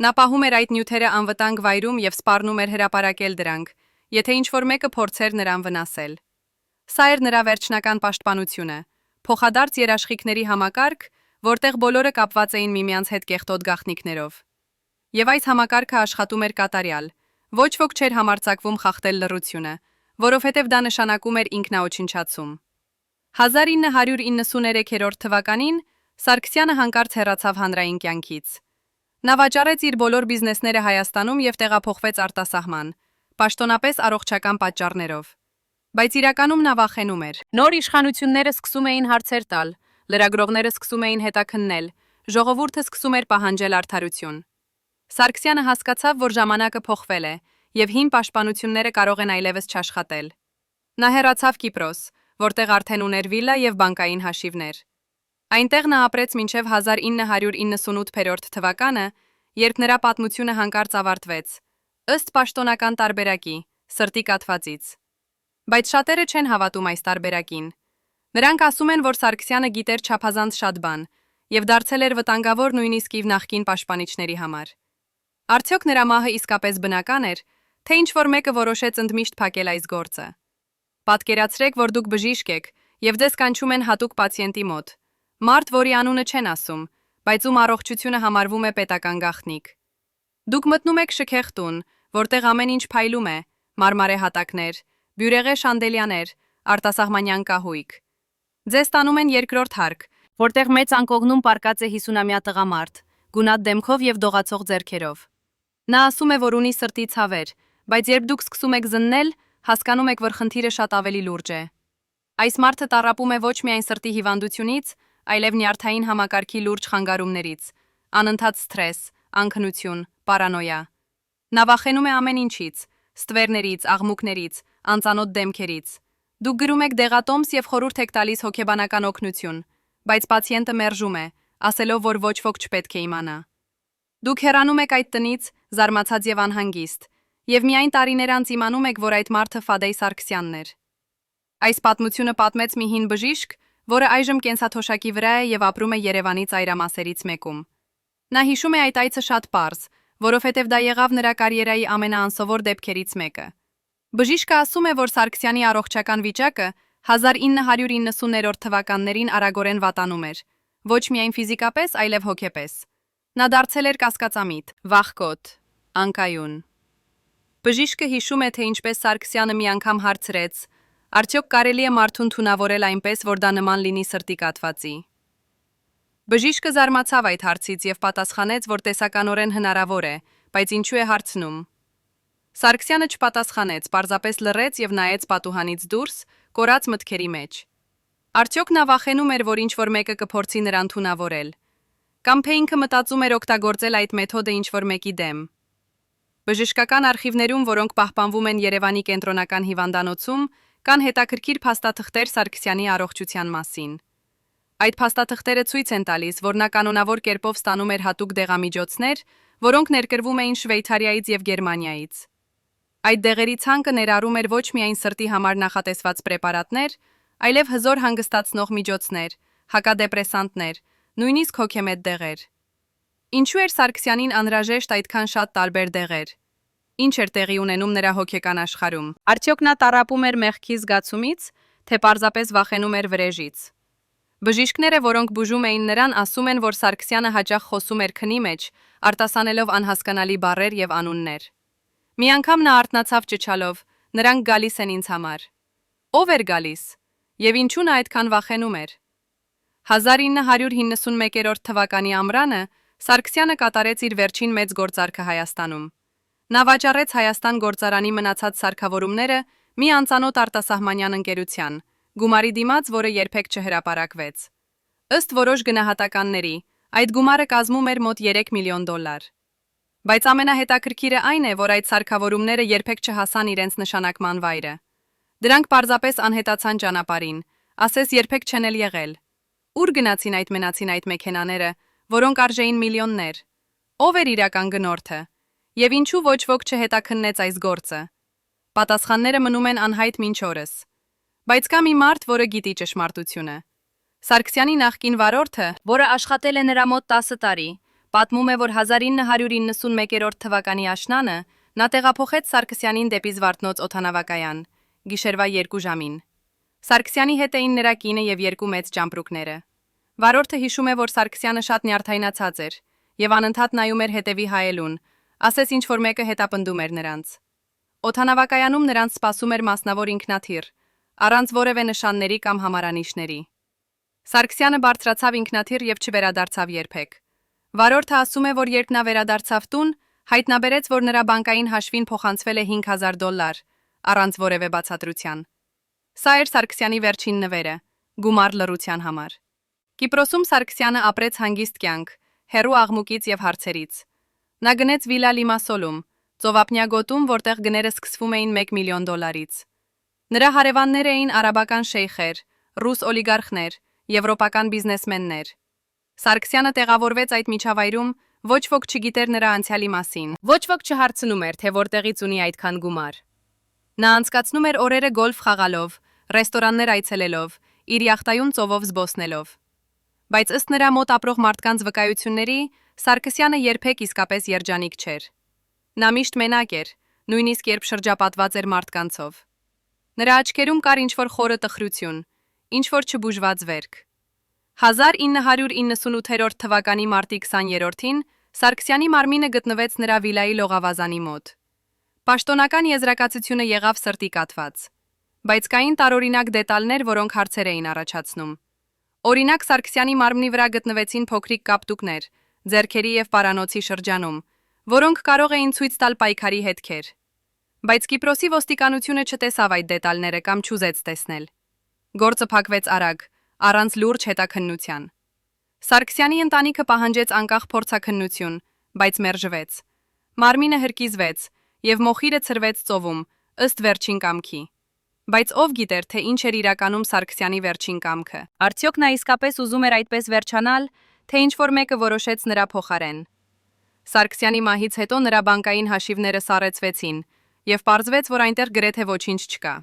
Նա պահում էր այդ նյութերը անվտանգ վայրում եւ սպառնում էր հրապարակել դրանք, եթե ինչ-որ մեկը փորձեր նրան վնասել։ Սա էր նրա վերջնական պաշտպանությունը, փոխադարձ երաշխիքների համակարգ, որտեղ բոլորը կապված էին միմյանց հետ կեղտոտ գաղտնիքներով։ Եվ այս համակարգը աշխատում էր կատարյալ։ Ոչ ոք չէր համարձակվում խախտել լռությունը, որովհետև դա նշանակում էր ինքնաոչնչացում։ 1993 թվականին Սարգսյանը հանկարծ հեռացավ հանրային կյանքից։ Նա վաճառեց իր բոլոր բիզնեսները Հայաստանում եւ տեղափոխվեց արտասահման, պաշտոնապես առողջական պատճառներով։ Բայց իրականում նա վախենում էր։ Նոր իշխանությունները սկսում էին հարցեր տալ, լրագրողները սկսում էին հետաքննել, ժողովուրդը սկսում էր պահանջել արդարություն։ Սարգսյանը հասկացավ, որ ժամանակը փոխվել է եւ հին պաշտպանությունները կարող են այլևս չաշխատել։ Նա հեռացավ Կիպրոս, որտեղ արդեն ուներ վիլլա եւ բանկային հաշիվներ։ Այնտեղ նա ապրեց մինչև 1998 թվականը, երբ նրա պատմությունը հանկարծ ավարտվեց, ըստ պաշտոնական տարբերակի, սրտի կաթվածից։ Բայց շատերը չեն հավատում այս տարբերակին։ Նրանք ասում են, որ Սարգսյանը գիտեր չափազանց շատ բան եւ դարձել էր վտանգավոր նույնիսկ իր նախկին պաշտպանիչների համար։ Արդյոք նրա մահը իսկապես բնական էր, թե ինչ-որ մեկը որոշեց ընդմիշտ փակել այս գործը։ Պատկերացրեք, որ դուք բժիշկ եք եւ ձեզ կանչում են հատուկ պացիենտի մոտ։ Մարդ, որի անունը չեն ասում, բայց ում առողջությունը համարվում է պետական գաղտնիք։ Դուք մտնում եք շքեղ տուն, որտեղ ամեն ինչ փայլում է՝ մարմարե հատակներ, բյուրեղե շանդելյաներ, արտասահմանյան կահույք։ Ձեզ տանում են երկրորդ հարկ, որտեղ մեծ անկողնում պառկած է 50-ամյա տղամարդ, գունատ դեմքով եւ դողացող ձեռքերով։ Նա ասում է, որ ունի սրտի ցավեր, բայց երբ դուք սկսում եք զննել, հասկանում եք, որ խնդիրը շատ ավելի լուրջ է։ Այս մարդը տառապում է ոչ միայն սրտի հիվանդությունից, այլև նյարդային համակարգի լուրջ խանգարումներից, անընդհատ սթրես, անքնություն, պարանոյա։ Նա վախենում է ամեն ինչից, ստվերներից, աղմուկներից, անծանոթ դեմքերից։ Դուք գրում եք դեղատոմս եւ խորհուրդ եք տալիս հոգեբանական օգնություն, բայց պացիենտը մերժում է, ասելով, որ ոչ ոք չպետք է իմանա։ Դուք հեռանում եք այդ տնից, զարմացած եւ անհանգիստ, եւ միայն տարիներ անց իմանում եք, որ այդ մարդը Ֆադեյ Սարգսյանն էր։ Այս պատմությունը պատմեց մի հին բժիշկ, որը այժմ կենսաթոշակի վրա է եւ ապրում է Երևանի ծայրամասերից մեկում։ Նա հիշում է այդ այցը շատ պարզ, որովհետև դա եղավ նրա կարիերայի ամենաանսովոր դեպքերից մեկը։ Բժիշկը ասում է, որ Սարգսյանի առողջական վիճակը 1990-րդ թվականներին արագորեն վատանում էր, ոչ միայն ֆիզիկապես, այլև հոգեպես։ Նա դարձել էր կասկածամիտ, վախկոտ, անկայուն։ Բժիշկը հիշում է, թե ինչպես Սարգսյանը մի անգամ հարցրեց. արդյոք կարելի է մարդուն թունավորել այնպես, որ դա նման լինի սրտի կաթվածի։ Բժիշկը զարմացավ այդ հարցից եւ պատասխանեց, որ տեսականորեն հնարավոր է, բայց ինչու է հարցնում։ Սարգսյանը չպատասխանեց, պարզապես լռեց եւ նայեց պատուհանից դուրս, կորած մտքերի մեջ։ Արդյոք նա վախենում էր, որ ինչ-որ մեկը կփորձի նրան թունավորել։ Կամ թե ինքը մտածում էր օգտագործել այդ մեթոդը ինչ-որ մեկի դեմ։ Բժշկական արխիվներում, որոնք պահպանվում են Երևանի կենտրոնական հիվանդանոցում, կան հետաքրքիր փաստաթղթեր Սարգսյանի առողջության մասին։ Այդ փաստաթղթերը ցույց են տալիս, որ նա կանոնավոր կերպով ստանում էր հատուկ դեղամիջոցներ, որոնք ներկրվում էին Շվեյցարիայից եւ Գերմանիայից։ Այդ դեղերի ցանկը ներառում էր ոչ միայն սրտի համար նախատեսված պրեպարատներ, այլև հզոր հանգստացնող միջոցներ, հակադեպրեսանտներ, նույնիսկ հոգեմետ դեղեր։ Ինչու էր Սարգսյանին անհրաժեշտ այդքան շատ տարբեր դեղեր։ Ինչ էր տեղի ունենում նրա հոգեկան աշխարհում։ Արդյոք նա տառապում էր մեղքի զգացումից, թե պարզապես վախենում էր վրեժից։ Բժիշկները, որոնք բուժում էին նրան, ասում են, որ Սարգսյանը հաճախ խոսում էր քնի մեջ, արտասանելով անհասկանալի բառեր եւ անուններ։ Մի անգամ նա արթնացավ ճչալով. «Նրանք գալիս են ինձ համար»։ Ո՞վ էր գալիս։ Եվ ինչու նա այդքան վախենում էր։ 1991 թվականի ամռանը Սարգսյանը կատարեց իր վերջին մեծ գործարքը Հայաստանում։ Նա վաճառեց Հայաստան գործարանի մնացած սարքավորումները մի անծանոթ արտասահմանյան ընկերության, գումարի դիմաց, որը երբեք չհրապարակվեց։ Ըստ որոշ գնահատականների, այդ գումարը կազմում էր մոտ 3 միլիոն դոլար։ Բայց ամենահետաքրքիրը այն է, որ այդ սարքավորումները երբեք չհասան իրենց նշանակման վայրը։ Դրանք պարզապես անհետացան ճանապարհին, ասես երբեք չեն էլ եղել։ Ուր գնացին այդ մեքենաները, որոնք արժեին միլիոններ։ Ով էր իրական գնորդը։ Եվ ինչու ոչ ոք չհետաքննեց այս գործը։ Պատասխանները մնում են անհայտ մինչ օրս։ Բայց կա մի մարդ, որը գիտի ճշմարտությունը։ Սարգսյանի նախկին վարորդը, որը աշխատել է նրա մոտ 10 տարի, պատմում է, որ 1991 թվականի աշնանը նա տեղափոխեց Սարգսյանին դեպի Զվարթնոց օդանավակայան, գիշերվա 2 ժամին։ Սարգսյանի հետ էին նրա կինը եւ 2 մեծ ճամպրուկները։ Վարորդը հիշում է, որ Սարգսյանը շատ նյարդայնացած էր եւ անընդհատ նայում էր հետևի հայելուն, ասես ինչ-որ մեկը հետապնդում էր նրանց։ Օդանավակայանում նրանց սպասում էր մասնավոր ինքնաթիռ, առանց որևէ նշանների կամ համարանիշների։ Սարգսյանը բարձրացավ ինքնաթիռ եւ չվերադարձավ երբեք։ Վարորդը ասում է, որ երբ նա վերադարձավ տուն, հայտնաբերեց, որ նրա բանկային հաշվին փոխանցվել է $5,000, առանց որևէ բացատրության։ Սա էր Սարգսյանի վերջին նվերը, գումար լռության համար։ Կիպրոսում Սարգսյանը ապրեց հանգիստ կյանք, հեռու աղմուկից եւ հարցերից։ Նա գնեց վիլա Լիմասոլում, ծովափնյա գոտում, որտեղ գները սկսվում էին $1 միլիոն։ Նրա հարևանները էին արաբական շեյխեր, ռուս օլիգարխներ, եվրոպական բիզնեսմեններ։ Սարգսյանը տեղավորվեց այդ միջավայրում, ոչ ոք չգիտեր նրա անցյալի մասին, ոչ ոք չհարցնում էր, թե որտեղից ունի այդքան գումար։ Նա անցկացնում էր օրերը գոլֆ խաղալով, ռեստորաններ այցելելով, իր յախտայում ծովով զբոսնելով։ Բայց ըստ նրա մոտ ապրող մարդկանց վկայությունների, Սարգսյանը երբեք իսկապես երջանիկ չէր։ Նա միշտ մենակ էր, նույնիսկ երբ շրջապատված էր մարդկանցով։ Նրա աչքերում կար ինչ-որ խորը տխրություն, ինչ-որ չբուժված վերք։ 1998 թվականի մարտի 20-ին Սարգսյանի մարմինը գտնվեց նրա վիլայի լողավազանի մոտ։ Պաշտոնական եզրակացությունը եղավ սրտի կաթված։ Բայց կային տարօրինակ դետալներ, որոնք հարցեր էին առաջացնում։ Օրինակ Սարգսյանի մարմնի վրա գտնվեցին փոքրիկ կապտուկներ, ձեռքերի եւ պարանոցի շրջանում, որոնք կարող էին ցույց տալ պայքարի հետքեր։ Բայց Կիպրոսի ոստիկանությունը չտեսավ այդ դետալները կամ չուզեց տեսնել։ Գործը փակվեց արագ, առանց լուրջ հետաքննության։ Սարգսյանի ընտանիքը պահանջեց անկախ փորձաքննություն, բայց մերժվեց։ Մարմինը հրկիզվեց եւ մոխիրը ցրվեց ծովում, ըստ վերջին կամքի։ Բայց ով գիտեր, թե ինչ էր իրականում Սարգսյանի վերջին կամքը։ Արդյոք նա իսկապես ուզում էր այդպես վերջանալ, թե ինչ-որ մեկը որոշեց նրա փոխարեն։ Սարգսյանի մահից հետո նրա բանկային հաշիվները սառեցվեցին եւ պարզվեց, որ այնտեղ գրեթե ոչինչ չկա։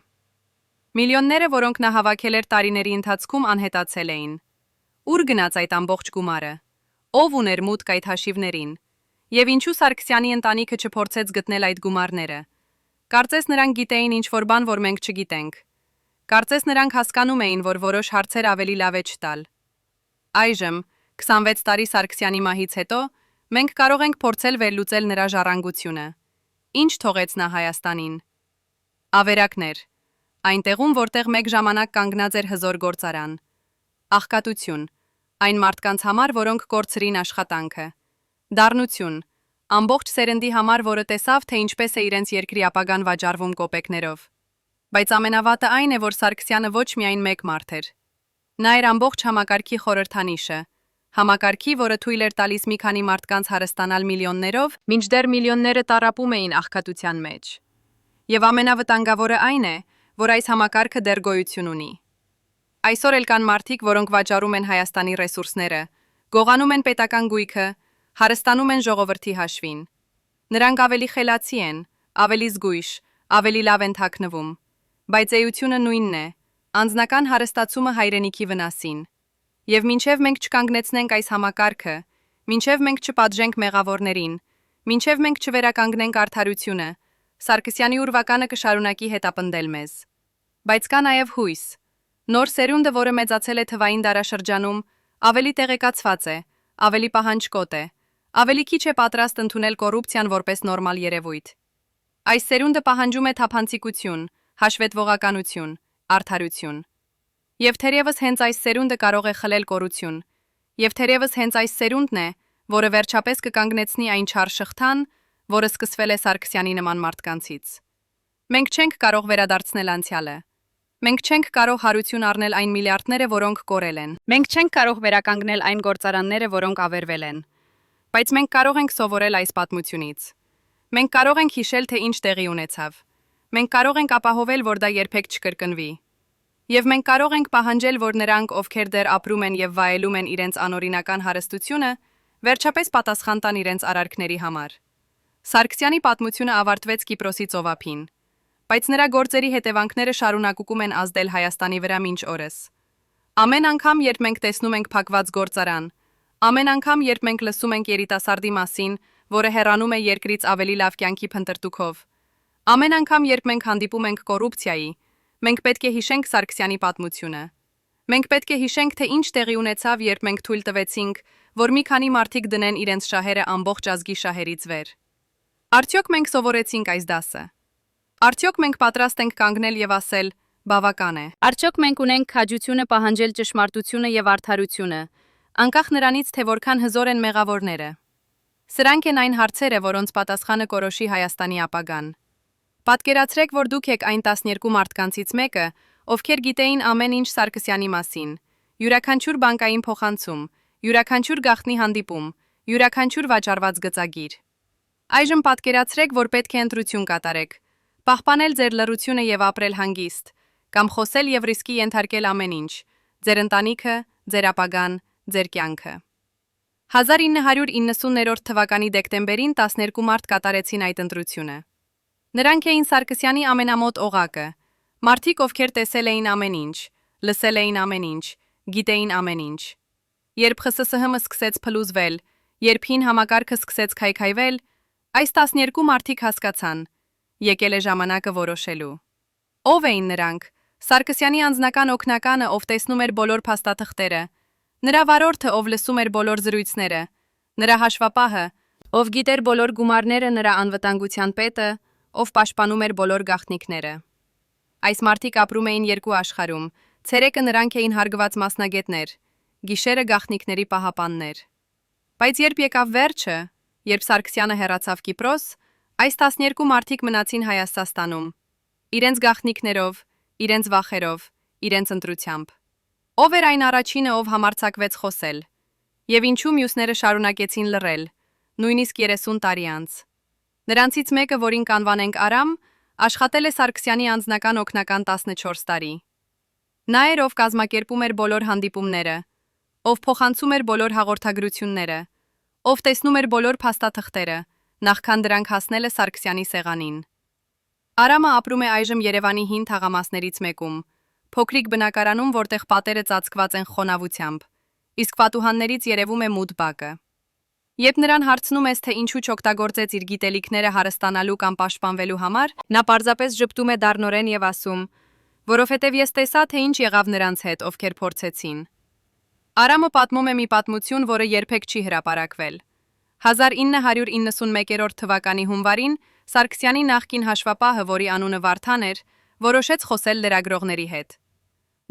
Միլիոնները, որոնք նա հավաքել էր տարիների ընթացքում, անհետացել էին։ Ուր գնաց այդ ամբողջ գումարը։ Ով ուներ մուտք այդ հաշիվներին։ Եվ ինչու Սարգսյանի ընտանիքը չփորձեց գտնել այդ գումարները։ Կարծես նրանք գիտեին ինչ-որ բան, որ մենք չգիտենք։ Կարծես նրանք հասկանում էին, որ որոշ հարցեր ավելի լավ է չտալ։ Այժմ, 26 տարի Սարգսյանի մահից հետո, մենք կարող ենք փորձել վերլուծել նրա ժառանգությունը։ Ինչ թողեց նա Հայաստանին։ Ավերակներ։ Այնտեղում, որտեղ մեկ ժամանակ կանգնած էր հզոր գործարան։ Աղքատություն։ Այն մարդկանց համար, որոնք կորցրին աշխատանքը։ Դառնություն։ Ամբողջ սերնդի համար, որը տեսավ, թե ինչպես է իրենց երկրի ապագան վաճառվում կոպեկներով։ Բայց ամենավատը այն է, որ Սարգսյանը ոչ միայն մեկ մարդ էր։ Նա էր ամբողջ համակարգի խորհրդանիշը։ Համակարգի, որը թույլ էր տալիս մի քանի մարդկանց հարստանալ միլիոններով, մինչդեռ միլիոնները տառապում էին աղքատության մեջ։ Եվ ամենավտանգավորը այն է, որ այս համակարգը դեռ գոյություն ունի։ Այսօր էլ կան մարդիկ, որոնք վաճառում են Հայաստանի ռեսուրսները, գողանում են պետական գույքը, հարստանում են ժողովրդի հաշվին։ Նրանք ավելի խելացի են, ավելի զգույշ, ավելի լավ են թաքնվում։ Բայց էությունը նույնն է, անձնական հարստացումը հայրենիքի վնասին։ Եվ մինչև մենք չկանգնեցնենք այս համակարգը, մինչև մենք չպատժենք մեղավորներին, մինչև մենք չվերականգնենք արդարությունը, Սարգսյանի ուրվականը կշարունակի հետապնդել մեզ։ Բայց կա նաև հույս։ Նոր սերունդը, որը մեծացել է թվային դարաշրջանում, ավելի տեղեկացված է, ավելի պահանջկոտ է, ավելի քիչ է պատրաստ ընդունել կոռուպցիան որպես նորմալ երևույթ։ Այս սերունդը պահանջում է թափանցիկություն, հաշվետվողականություն, արդարություն։ Եվ թերևս հենց այս սերունդը կարող է խլել կորություն, եւ թերևս հենց այս սերունդն է, որը վերջապես կկանգնեցնի այն չար շղթան, որը սկսվել է Սարգսյանի նման մարդկանցից։ Մենք չենք կարող վերադարձնել անցյալը։ Մենք չենք կարող հարություն առնել այն միլիարդները, որոնք կորել են։ Մենք չենք կարող վերականգնել այն գործարանները, որոնք ավերվել են։ Բայց մենք կարող ենք սովորել այս պատմությունից։ Մենք կարող ենք հիշել, թե ինչ տեղի ունեցավ։ Մենք կարող ենք ապահովել, որ դա երբեք չկրկնվի։ Եվ մենք կարող ենք պահանջել, որ նրանք, ովքեր դեռ ապրում են եւ վայելում են իրենց անօրինական հարստությունը, վերջապես պատասխան տան իրենց արարքների համար։ Սարգսյանի պատմությունը ավարտվեց Կիպրոսի ծովափին, բայց նրա գործերի հետևանքները շարունակում են ազդել Հայաստանի վրա մինչ օրս։ Ամեն անգամ, երբ մենք տեսնում ենք փակված գործարան, ամեն անգամ, երբ մենք լսում ենք երիտասարդի մասին, որը հեռանում է երկրից ավելի լավ կյանքի փնտրտուքով, ամեն անգամ, երբ մենք հանդիպում ենք կոռուպցիայի, մենք պետք է հիշենք Սարգսյանի պատմությունը։ Մենք պետք է հիշենք, թե ինչ տեղի ունեցավ, երբ մենք թույլ տվեցինք, որ մի քանի մարդիկ դնեն իրենց շահերը ամբողջ ազգի շահերից վեր։ Արդյոք մենք սովորեցինք այս դասը։ Արդյոք մենք պատրաստ ենք կանգնել եւ ասել՝ բավական է։ Արդյոք մենք ունենք քաջությունը պահանջել ճշմարտությունը եւ արդարությունը, անկախ նրանից, թե որքան հզոր են մեղավորները։ Սրանք են այն հարցերը, որոնց պատասխանը կորոշի Հայաստանի ապագան։ Պատկերացրեք, որ դուք եք այն 12 մարդկանցից մեկը, ովքեր գիտեին ամեն ինչ Սարգսյանի մասին, յուրաքանչյուր բանկային փոխանցում, յուրաքանչյուր գաղտնի հանդիպում, յուրաքանչյուր վաճառված գծագիր։ Այժմ պատկերացրեք, որ պետք է ընտրություն կատարեք, պահպանել ձեր լռությունը եւ ապրել հանգիստ, կամ խոսել եւ ռիսկի ենթարկել ամեն ինչ, ձեր ընտանիքը, ձեր ապագան, ձեր կյանքը։ 1990 թվականի դեկտեմբերին 12 մարդ կատարեցին այդ ընտրությունը։ Նրանք էին Սարգսյանի ամենամոտ օղակը, մարդիկ, ովքեր տեսել էին ամեն ինչ, լսել էին ամեն ինչ, գիտեին ամեն ինչ։ Երբ ԽՍՀՄ սկսեց փլուզվել, երբ հին համակարգը սկսեց քայքայվել, այս 12 մարդիկ հասկացան, եկել է ժամանակը որոշելու։ Ով էին նրանք։ Սարգսյանի անձնական օգնականը, ով տեսնում էր բոլոր փաստաթղթերը, նրա վարորդը, ով լսում էր բոլոր զրույցները, նրա հաշվապահը, ով գիտեր բոլոր գումարները, նրա անվտանգության պետը, ով պաշտպանում էր բոլոր գաղտնիքները։ Այս մարդիկ ապրում էին երկու աշխարհում, ցերեկը նրանք էին հարգված մասնագետներ, գիշերը գաղտնիքների պահապաններ։ Բայց երբ եկավ վերջը, երբ Սարգսյանը հեռացավ Կիպրոս, այս 12 մարդիկ մնացին Հայաստանում, իրենց գաղտնիքներով, իրենց վախերով, իրենց ընտրությամբ։ Ով էր այն առաջինը, ով համարձակվեց խոսել, եւ ինչու մյուսները շարունակեցին լռել, նույնիսկ 30 տարի անց։ Նրանցից մեկը, որին կանվանենք Արամ, աշխատել է Սարգսյանի անձնական օգնական 14 տարի։ Նա էր, ով կազմակերպում էր բոլոր հանդիպումները, ով փոխանցում էր բոլոր հաղորդագրությունները, ով տեսնում էր բոլոր փաստաթղթերը, նախքան դրանք հասնելը Սարգսյանի սեղանին։ Արամը ապրում է այժմ Երևանի հին թաղամասներից մեկում, փոքրիկ բնակարանում, որտեղ պատերը ծածկված են խոնավությամբ, իսկ պատուհաններից երևում է մութ բակը։ Երբ նրան հարցնում ես, թե ինչու չօգտագործեց իր գիտելիքները հարստանալու կամ պաշտպանվելու համար, նա պարզապես ժպտում է դառնորեն եւ ասում, որովհետեւ ես տեսա, թե ինչ եղավ նրանց հետ, ովքեր փորձեցին։ Արամը պատմում է մի պատմություն, որը երբեք չի հրապարակվել։ 1991 թվականի հունվարին Սարգսյանի նախկին հաշվապահը, որի անունը Վարդան էր, որոշեց խոսել լրագրողների հետ։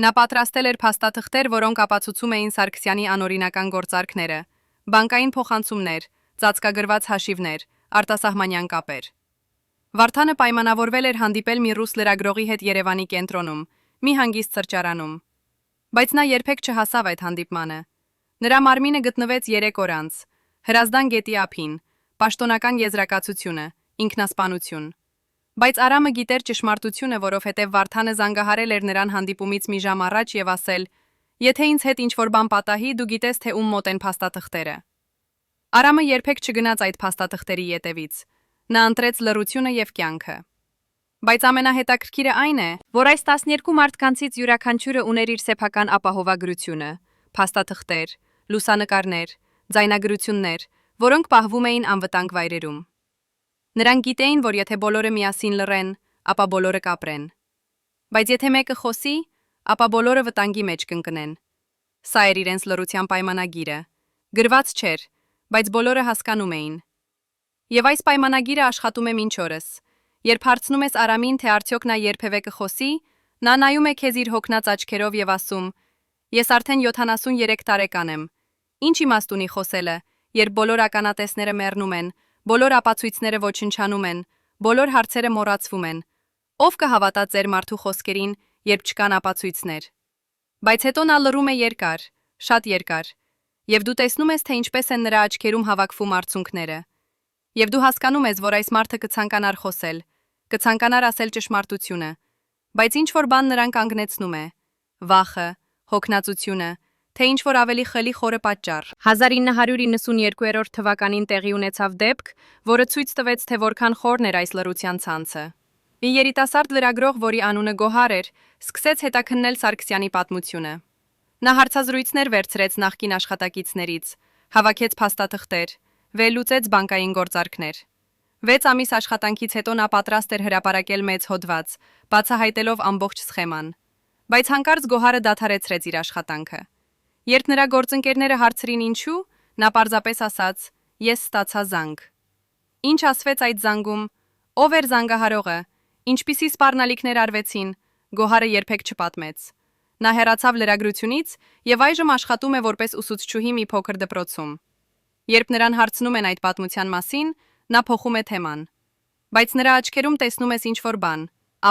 Նա պատրաստել էր փաստաթղթեր, որոնք ապացուցում էին Սարգսյանի անօրինական գործարքները, բանկային փոխանցումներ, ծածկագրված հաշիվներ, արտասահմանյան կապեր։ Վարդանը պայմանավորվել էր հանդիպել մի ռուս լրագրողի հետ Երևանի կենտրոնում, մի հանգիստ սրճարանում։ Բայց նա երբեք չհասավ այդ հանդիպմանը։ Նրա մարմինը գտնվեց 3 օր անց, Հրազդան գետի ափին, պաշտոնական եզրակացությունը, ինքնասպանություն։ Բայց Արամը գիտեր ճշմարտությունը, որովհետև Վարդանը զանգահարել էր նրան հանդիպումից մի ժամ առաջ եւ ասել. «Եթե ինձ հետ ինչ-որ բան պատահի, դու գիտես, թե ում մոտ են փաստաթղթերը»։ Արամը երբեք չգնաց այդ փաստաթղթերի ետևից։ Նա ընտրեց լռությունը եւ կյանքը։ Բայց ամենահետաքրքիրը այն է, որ այս 12 մարդկանցից յուրաքանչյուրը ուներ իր սեփական ապահովագրությունը, փաստաթղթեր, լուսանկարներ, ձայնագրություններ, որոնք պահվում էին անվտանգ վայրերում։ Նրանք գիտեին, որ եթե բոլորը միասին լռեն, ապա բոլորը կապրեն։ Բայց եթե մեկը խոսի, ապա բոլորը վտանգի մեջ կընկնեն։ Սա էր իրենց լռության պայմանագիրը։ Գրված չէր, բայց բոլորը հասկանում էին։ Եվ այս պայմանագիրը աշխատում է մինչ օրս։ Երբ հարցնում ես Արամին, թե արդյոք նա երբևէ կխոսի, Նա նայում է քեզ իր հոգնած աչքերով եւ ասում. Ես արդեն 73 տարեկան եմ։ Ինչ իմաստ ունի խոսելը, երբ բոլոր ականատեսները մեռնում են, բոլոր ապացույցները ոչնչանում են, բոլոր հարցերը մոռացվում են։ Ով կհավատա ձեր մարդու խոսքերին, երբ չկան ապացույցներ։ Բայց հետո նա լռում է երկար, շատ երկար, եւ դու տեսնում ես, թե ինչպես են նրա աչքերում հավաքվում արցունքները։ Եվ դու հասկանում ես, որ այս մարդը կցանկանար խոսել, կցանկանար ասել ճշմարտությունը, բայց ինչ որ բան նրան կանգնեցնում է։ Վախը, հոգնածությունը, թե ինչ որ ավելի խելի խորը պատճառ։ 1992 թվականին տեղի ունեցավ դեպք, որը ցույց տվեց, թե որքան խորն էր այս լռության ցանցը։ Մի երիտասարդ լրագրող, որի անունը Գոհար էր, սկսեց հետաքննել Սարգսյանի պատմությունը։ Նա հարցազրույցներ վերցրեց նախկին աշխատակիցներից, հավաքեց փաստաթղթեր, վերլուծեց բանկային գործարքներ։ 6 ամիս աշխատանքից հետո նա պատրաստ էր հրապարակել մեծ հոդված, բացահայտելով ամբողջ սխեման։ Բայց հանկարծ Գոհարը դադարեցրեց իր աշխատանքը։ Երբ նրա գործընկերները հարցրին ինչու, նա պարզապես ասաց. «Ես ստացա զանգ»։ Ինչ ասվեց այդ զանգում, ով էր զանգահարողը, ինչպիսի սպառնալիքներ արվեցին, Գոհարը երբեք չպատմեց։ Նա հեռացավ լրագրությունից եւ այժմ աշխատում է որպես ուսուցչուհի մի փոքր դպրոցում։ Երբ նրան հարցնում են այդ պատմության մասին, նա փոխում է թեման։ Բայց նրա աչքերում տեսնում ես ինչ-որ բան՝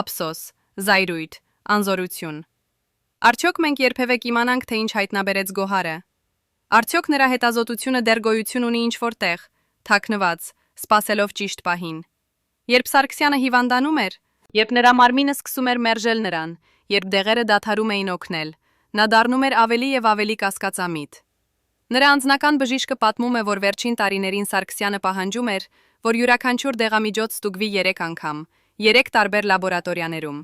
ափսոս, զայրույթ, անզորություն։ Արդյոք մենք երբևէ կիմանանք, թե ինչ հայտնաբերեց Գոհարը։ Արդյոք նրա հետազոտությունը դեռ գոյություն ունի ինչ-որ տեղ, թաքնված, սպասելով ճիշտ պահին։ Երբ Սարգսյանը հիվանդանում էր, երբ նրա մարմինը սկսում էր մերժել նրան, երբ դեղերը դադարում էին օգնել, նա դառնում էր ավելի եւ ավելի կասկածամիտ։ Նրա անձնական բժիշկը պատմում է, որ վերջին տարիներին Սարգսյանը պահանջում էր, որ յուրաքանչյուր դեղամիջոց ստուգվի 3 անգամ, 3 տարբեր լաբորատորիաներում։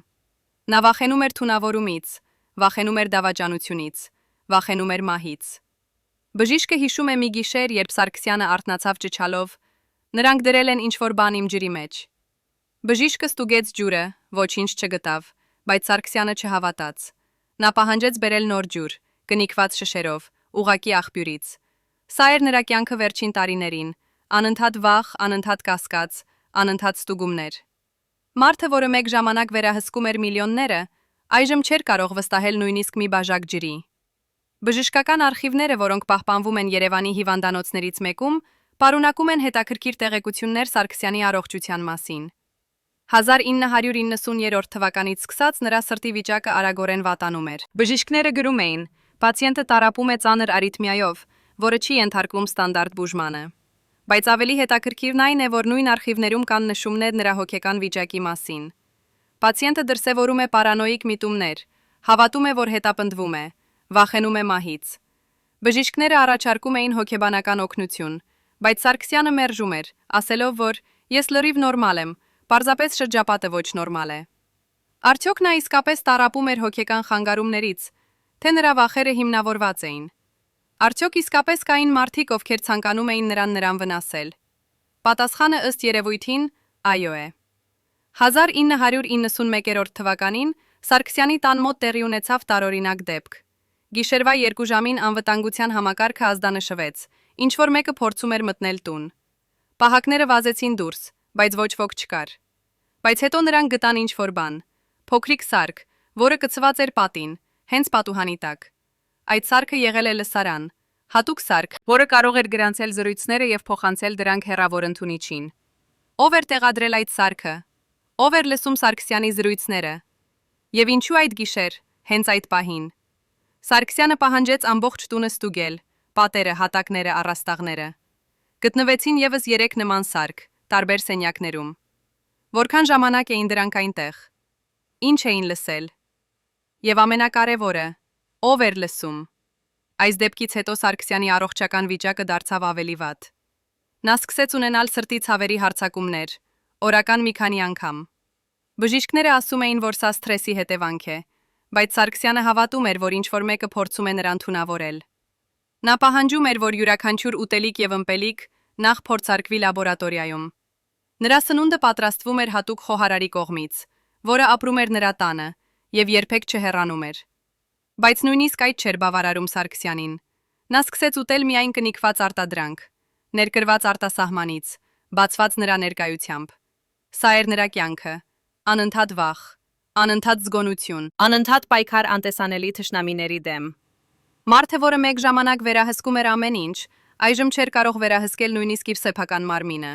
Նա վախենում էր թունավորումից, վախենում էր դավաճանությունից, վախենում էր մահից։ Բժիշկը հիշում է մի գիշեր, երբ Սարգսյանը արթնացավ ճչալով. նրանք դրել են ինչ-որ բան իմ ջրի մեջ։ Բժիշկը ստուգեց ջուրը, ոչինչ չգտավ, բայց Սարգսյանը չհավատաց։ Նա պահանջեց բերել նոր ջուր, կնիկված շշերով, ուղակի աղբյուրից։ Սա էր նրա կյանքը վերջին տարիներին, անընդհատ վախ, անընդհատ կասկած, անընդհատ ստուգումներ։ Մարդը, որը մեկ ժամանակ վերահսկում էր միլիոնները, այժմ չէր կարող վստահել նույնիսկ մի բաժակ ջրի։ Բժշկական արխիվները, որոնք պահպանվում են Երևանի հիվանդանոցներից մեկում, պարունակում են հետաքրքիր տեղեկություններ Սարգսյանի առողջության մասին։ 1990 թվականից սկսած նրա սրտի վիճակը արագորեն վատանում էր։ Բժիշկները գրում էին. պացիենտը տառապում է ծանր արիթմիայով, որը չի ենթարկվում ստանդարտ բուժմանը։ Բայց ավելի հետաքրքիրն այն է, որ նույն արխիվներում կան նշումներ նրա հոգեկան վիճակի մասին։ Պացիենտը դրսևորում է պարանոիկ միտումներ, հավատում է, որ հետապնդվում է, վախենում է մահից։ Բժիշկները առաջարկում էին հոգեբանական օգնություն, բայց Սարգսյանը մերժում էր, ասելով, որ ես լրիվ նորմալ եմ, պարզապես շրջապատը ոչ նորմալ է։ Արդյոք նա իսկապես տառապում էր հոգեկան խանգարումներից, թե նրա վախերը հիմնավորված էին։ Արդյոք իսկապես կային մարդիկ, ովքեր ցանկանում էին նրան վնասել։ Պատասխանը ըստ երևույթին այո է։ 1991 թվականին Սարգսյանի տան մոտ տեղի ունեցավ տարօրինակ դեպք։ Գիշերվա 2 ժամին անվտանգության համակարգը ազդանշվեց, ինչ որ մեկը փորձում էր մտնել տուն։ Պահակները վազեցին դուրս, բայց ոչ ոք չկար։ Բայց հետո նրանք գտան ինչ որ բան։ Փոքրիկ սարք, որը կցված էր պատին, հենց պատուհանի տակ։ Այդ սարքը եղել է լսարան, հատուկ սարք, որը կարող էր գրանցել զրույցները եւ փոխանցել դրանք հեռավոր ընդունիչին։ Ով էր տեղադրել այդ սարքը։ Ով էր լսում Սարգսյանի զրույցները։ Եվ ինչու այդ գիշեր, հենց այդ պահին։ Սարգսյանը պահանջեց ամբողջ տունը ստուգել, պատերը, հատակները, առաստաղները։ Գտնվեցին եւս 3 նման սարք, տարբեր սենյակներում։ Որքան ժամանակ էին դրանք այնտեղ։ Ինչ էին լսել։ Եվ ամենակարևորը, ով էր լսում։ Այս դեպքից հետո Սարգսյանի առողջական վիճակը դարձավ ավելի վատ։ Նա սկսեց ունենալ սրտի ցավերի հարձակումներ, օրական մի քանի անգամ։ Բժիշկները ասում էին, որ սա սթրեսի հետևանք է, բայց Սարգսյանը հավատում էր, որ ինչ-որ մեկը փորձում է նրան թունավորել։ Նա պահանջում էր, որ յուրաքանչյուր ուտելիք եւ ըմպելիք նախ փորձարկվի լաբորատորիայում։ Նրա սնունդը պատրաստվում էր հատուկ խոհարարի կողմից, որը ապրում էր նրա տանը եւ երբեք չհեռանում էր։ Բայց նույնիսկ այդ չէր բավարարում Սարգսյանին։ Նա սկսեց ուտել միայն կնիկված արտադրանք, ներկրված արտասահմանից, բացված նրա ներկայությամբ։ Սա էր նրա կյանքը, անընդհատ վախ, Անընդհատ զգոնություն, անընդհատ պայքար անտեսանելի թշնամիների դեմ։ Մարդը, որը մեկ ժամանակ վերահսկում էր ամեն ինչ, այժմ չէր կարող վերահսկել նույնիսկ իր սեփական մարմինը։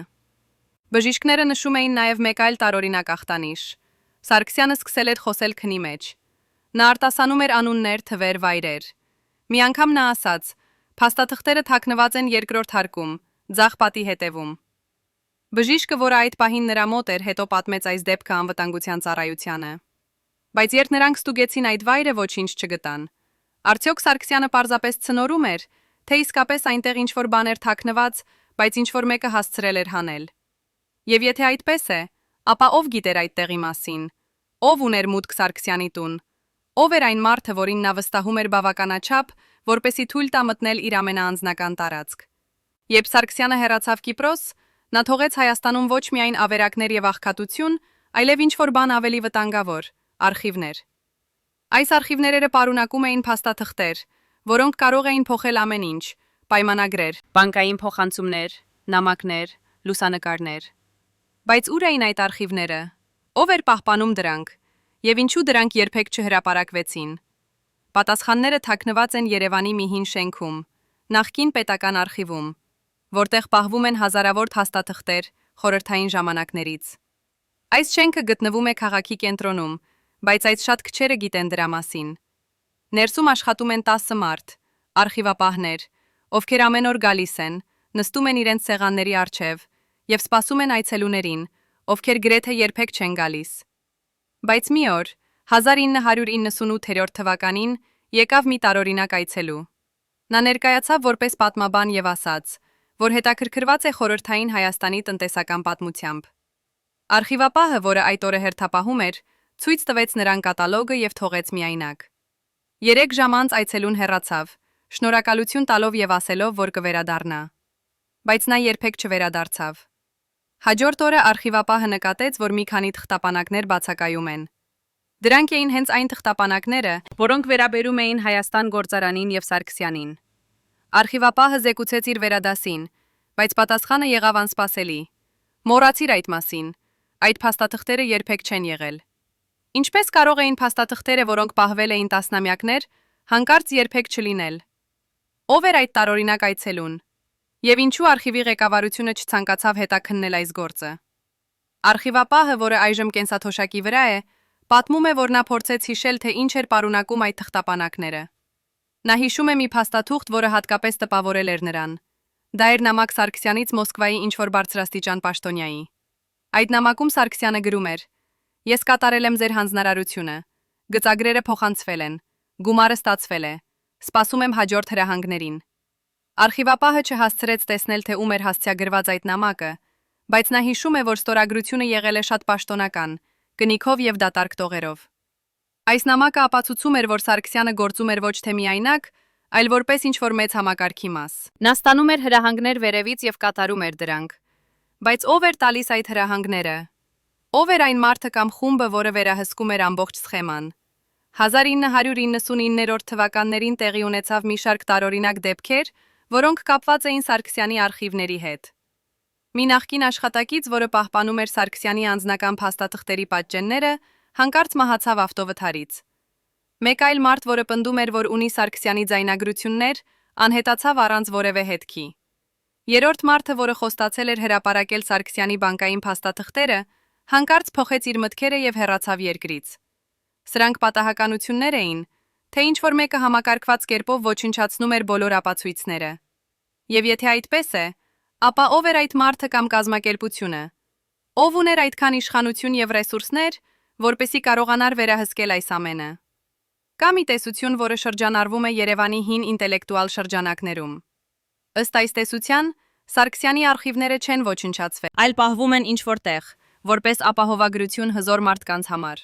Բժիշկները նշում էին նաև մեկ այլ տարօրինակ ախտանիշ։ Սարգսյանը սկսել էր խոսել քնի մեջ։ Նա արտասանում էր անուններ, թվեր, վայրեր։ Մի անգամ նա ասաց. «Փաստաթղթերը թաքնված են երկրորդ հարկում, ձախ պատի հետևում»։ Բժիշկը, որը այդ պահին նրա մոտ էր, հետո պատմեց այս դեպքը անվտանգության ծառայությանը։ Բայց երբ նրանք ստուգեցին այդ վայրը, ոչինչ չգտան։ Արդյոք Սարգսյանը պարզապես ցնորում էր, թե իսկապես այնտեղ ինչ-որ բան էր թաքնված, բայց ինչ-որ մեկը հասցրել էր հանել։ Եվ եթե այդպես է, ապա ով գիտեր այդ տեղի մասին։ Ով ուներ մուտք Սարգսյանի տուն։ Ով էր այն մարդը, որին նա վստահում էր բավականաչափ, որպեսի թույլ տա մտնել իր ամենաանձնական տարածք։ Երբ Սարգսյանը հեռացավ Կիպրոս, նա թողեց Հայաստանում ոչ միայն ավերակներ եւ աղքատություն, այլև ինչ-որ բան ավելի վտանգավոր՝ արխիվներ։ Այս արխիվները պարունակում էին փաստաթղթեր, որոնք կարող էին փոխել ամեն ինչ՝ պայմանագրեր, բանկային փոխանցումներ, նամակներ, լուսանկարներ։ Բայց ուր էին այդ արխիվները։ Ով էր պահպանում դրանք, եւ ինչու դրանք երբեք չհրապարակվեցին։ Պատասխանները թաքնված են Երևանի մի հին շենքում, նախկին պետական արխիվում, որտեղ պահվում են հազարավոր փաստաթղթեր խորհրդային ժամանակներից։ Այս շենքը գտնվում է քաղաքի կենտրոնում, բայց այդ շատ քչերը գիտեն դրա մասին։ Ներսում աշխատում են 10 մարդ, արխիվապահներ, ովքեր ամեն օր գալիս են, նստում են իրենց սեղանների առջև եւ սպասում են այցելուներին, ովքեր գրեթե երբեք չեն գալիս։ Բայց մի օր, 1998 թվականին, եկավ մի տարօրինակ այցելու։ Նա ներկայացավ որպես պատմաբան եւ ասաց, որ հետաքրքրված է խորհրդային Հայաստանի տնտեսական պատմությամբ։ Արխիվապահը, որը այդ օրը հերթապահում էր, ցույց տվեց նրան կատալոգը եւ թողեց միայնակ։ 3 ժամ անց այցելուն հեռացավ, շնորհակալություն տալով եւ ասելով, որ կվերադառնա։ Բայց նա երբեք չվերադարձավ։ Հաջորդ օրը արխիվապահը նկատեց, որ մի քանի թղթապանակներ բացակայում են։ Դրանք էին հենց այն թղթապանակները, որոնք վերաբերում էին Հայաստան գործարանին եւ Սարգսյանին։ Արխիվապահը զեկուցեց իր վերադասին, բայց պատասխանը եղավ անսպասելի։ Մոռացիր այդ մասին։ Այդ փաստաթղթերը երբեք չեն եղել։ Ինչպես կարող էին փաստաթղթերը, որոնք պահվել էին տասնամյակներ, հանկարծ երբեք չլինել։ Ով էր այդ տարօրինակ այցելուն։ Եվ ինչու արխիվի ղեկավարությունը չցանկացավ հետաքննել այս գործը։ Արխիվապահը, որը այժմ կենսաթոշակի վրա է, պատմում է, որ նա փորձեց հիշել, թե ինչ էր պարունակում այդ թղթապանակները։ Նա հիշում է մի փաստաթուղթ, որը հատկապես տպավորել էր նրան։ Դա էր նամակ Սարգսյանից Մոսկվայի ինչ-որ բարձրաստիճան պաշտոնյայի։ Այդ նամակում Սարգսյանը գրում էր. «Ես կատարել եմ ձեր հանձնարարությունը։ Գծագրերը փոխանցվել են։ Գումարը ստացվել է։ Սպասում եմ հաջորդ հրահանգներին»։ Արխիվապահը չհասցրեց տեսնել, թե ում էր հասցեագրված այդ նամակը, բայց նա հիշում է, որ ստորագրությունը եղել է շատ պաշտոնական, կնիքով եւ դատարկ տողերով։ Այս նամակը ապացուցում էր, որ Սարգսյանը գործում էր ոչ թե միայնակ, այլ որպես ինչ-որ մեծ համակարգի մաս։ Նա ստանում էր հրահանգներ վերևից եւ կատարում էր դրանք։ Բայց ով էր տալիս այդ հրահանգները։ Ով էր այն մարդը կամ խումբը, որը վերահսկում էր ամբողջ սխեման։ 1999 թվականներին տեղի ունեցավ մի շարք տարօրինակ դեպքեր, որոնք կապված էին Սարգսյանի արխիվների հետ։ Մի նախկին աշխատակից, որը պահպանում էր Սարգսյանի անձնական փաստաթղթերի պատճենները, հանկարծ մահացավ ավտովթարից։ Մեկ այլ մարդ, որը պնդում էր, որ ունի Սարգսյանի ձայնագրություններ, անհետացավ առանց որևէ հետքի։ Երրորդ մարդը, որը խոստացել էր հրապարակել Սարգսյանի բանկային փաստաթղթերը, հանկարծ փոխեց իր մտքերը եւ հեռացավ երկրից։ Սրանք պատահականություններ էին, թե ինչ-որ մեկը համակարգված կերպով ոչնչացնում էր բոլոր ապացույցները։ Եվ եթե այդպես է, ապա ով էր այդ մարդը կամ կազմակերպությունը։ Ով ուներ այդքան իշխանություն եւ ռեսուրսներ, որպեսի կարողանար վերահսկել այս ամենը։ Կա մի տեսություն, որը շրջանառվում է Երևանի հին ինտելեկտուալ շրջանակներում։ Ըստ այս տեսության, Սարգսյանի արխիվները չեն ոչնչացվել, այլ պահվում են ինչ-որ տեղ, որպես ապահովագրություն հզոր մարդկանց համար։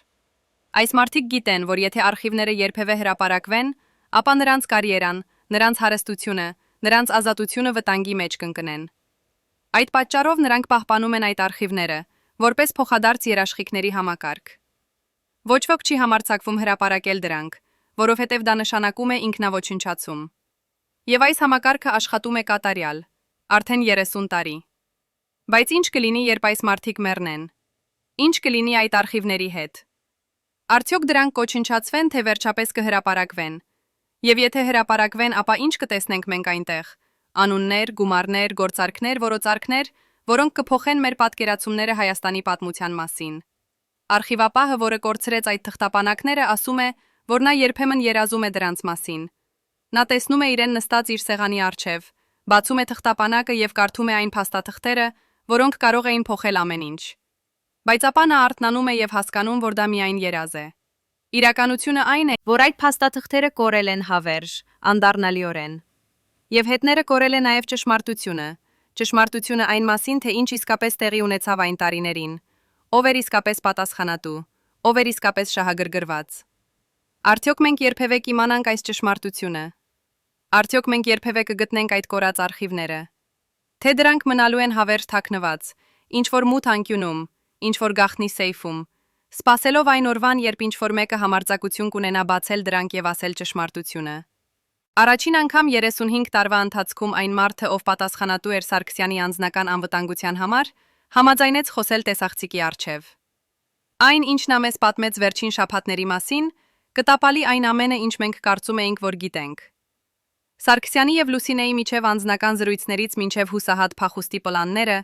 Այս մարդիկ գիտեն, որ եթե արխիվները երբևէ հրապարակվեն, ապա նրանց կարիերան, նրանց հարստությունը, նրանց ազատությունը վտանգի մեջ կընկնեն։ Այդ պատճառով նրանք պահպանում են այդ արխիվները, որպես փոխադարձ երաշխիքների համակարգ։ Ոչ ոք չի համարձակվում հրապարակել դրանք, որովհետև դա նշանակում է ինքնաոչնչացում։ Եվ այս համակարգը աշխատում է կատարյալ, արդեն 30 տարի։ Բայց ինչ կլինի, երբ այս մարդիկ մեռնեն։ Ինչ կլինի այդ արխիվների հետ։ Արդյոք դրանք կոչնչացվեն, թե վերջապես կհրապարակվեն։ Եվ եթե հրապարակվեն, ապա ինչ կտեսնենք մենք այնտեղ։ Անուններ, գումարներ, գործարքներ, որոցարքներ, որոնք կփոխեն մեր պատկերացումները Հայաստանի պատմության մասին։ Արխիվապահը, որը կորցրեց այդ թղթապանակները, ասում է, որ նա երբեմն երազում է դրանց մասին։ Նա տեսնում է իրեն նստած իր սեղանի առջև, բացում է թղթապանակը եւ կարդում է այն փաստաթղթերը, որոնք կարող էին փոխել ամեն ինչ։ Բայց ապա նա արթնանում է եւ հասկանում, որ դա միայն երազ է։ Իրականությունը այն է, որ այդ փաստաթղթերը կորել են հավերժ, անդառնալիորեն։ Եվ հետները կորել է նաեւ ճշմարտությունը այն մասին, թե ինչ իսկապես տեղի ունեցավ այն տարիներին, ով էր իսկապես պատասխանատու, ով էր իսկապես շահագրգռված։ Արդյոք մենք երբևէ կիմանանք այս ճշմարտությունը։ Արդյոք մենք երբևէ կգտնենք այդ կորած արխիվները։ Թե դրանք մնալու են հավերժ թաքնված, ինչ որ մութ անկյունում, ինչ որ գաղտնի սեյֆում, սպասելով այն օրվան, երբ ինչ որ մեկը համարձակություն կունենա բացել դրանք եւ ասել ճշմարտությունը։ Առաջին անգամ 35 տարվա ընթացքում այն մարդը, ով պատասխանատու էր Սարգսյանի անձնական անվտանգության համար, համաձայնեց խոսել տեսախցիկի առջև։ Այն, ինչն ամես պատմեց վերջին շաբաթների մասին, կտապալի այն ամենը, ինչ մենք կարծում էինք, որ գիտենք։ Սարգսյանի եւ Լուսինեի միջև անձնական զրույցներից մինչև հուսահատ փախուստի պլանները,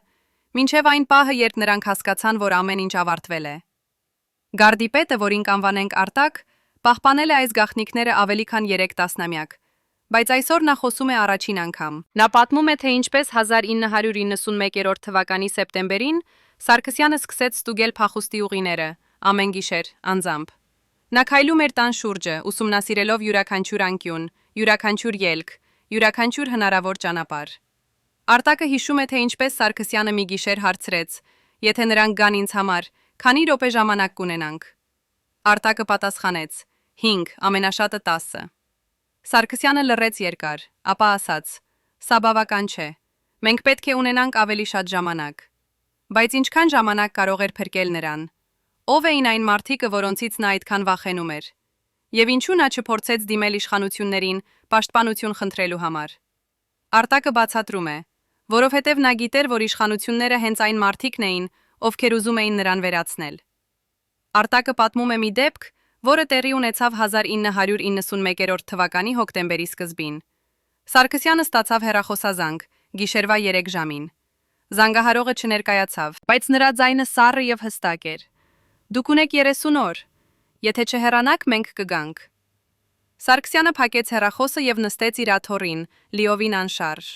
մինչև այն պահը, երբ նրանք հասկացան, որ ամեն ինչ ավարտվել է։ Գարդի պետը, որին կանվանենք Արտակ, պահպանել է այս գաղտնիքները ավելի քան 3 տասնամյակ, բայց այսօր նա խոսում է առաջին անգամ։ Նա պատմում է, թե ինչպես 1991 թվականի սեպտեմբերին Սարգսյանը սկսեց ստուգել փախուստի ուղիները, ամեն գիշեր, անձամբ։ Նա քայլում էր տան շուրջը, ուսումնասիրելով յուրաքանչյուր անկյուն, յուրաքանչյուր ելք, յուրաքանչյուր հնարավոր ճանապարհ։ Արտակը հիշում է, թե ինչպես Սարգսյանը մի գիշեր հարցրեց. «Եթե նրանք գան ինձ համար, քանի րոպե ժամանակ կունենանք»։ Արտակը պատասխանեց. «5, ամենաշատը 10»։ Սարգսյանը լռեց երկար, ապա ասաց. «Սա բավական չէ։ Մենք պետք է ունենանք ավելի շատ ժամանակ»։ Բայց ինչքան ժամանակ կարող էր փրկել նրան։ Ով էին այն մարդիկը, որոնցից նա այդքան վախենում էր։ Եվ ինչու նա չփորձեց դիմել իշխանություններին պաշտպանություն խնդրելու համար։ Արտակը բացատրում է, որովհետև նա գիտեր, որ իշխանությունները հենց այն մարդիկն էին, ովքեր ուզում էին նրան վերացնել։ Արտակը պատմում է մի դեպք, որը տեղի ունեցավ 1991 թվականի հոկտեմբերի սկզբին։ Սարգսյանը ստացավ հեռախոսազանգ, գիշերվա 3 ժամին։ Զանգահարողը չներկայացավ, բայց նրա ձայնը սառը եւ հստակ էր։ «Դուք ունեք 30 օր։ Եթե չհեռանաք, մենք կգանք»։ Սարգսյանը փակեց հեռախոսը եւ նստեց իր աթոռին, լիովին անշարժ։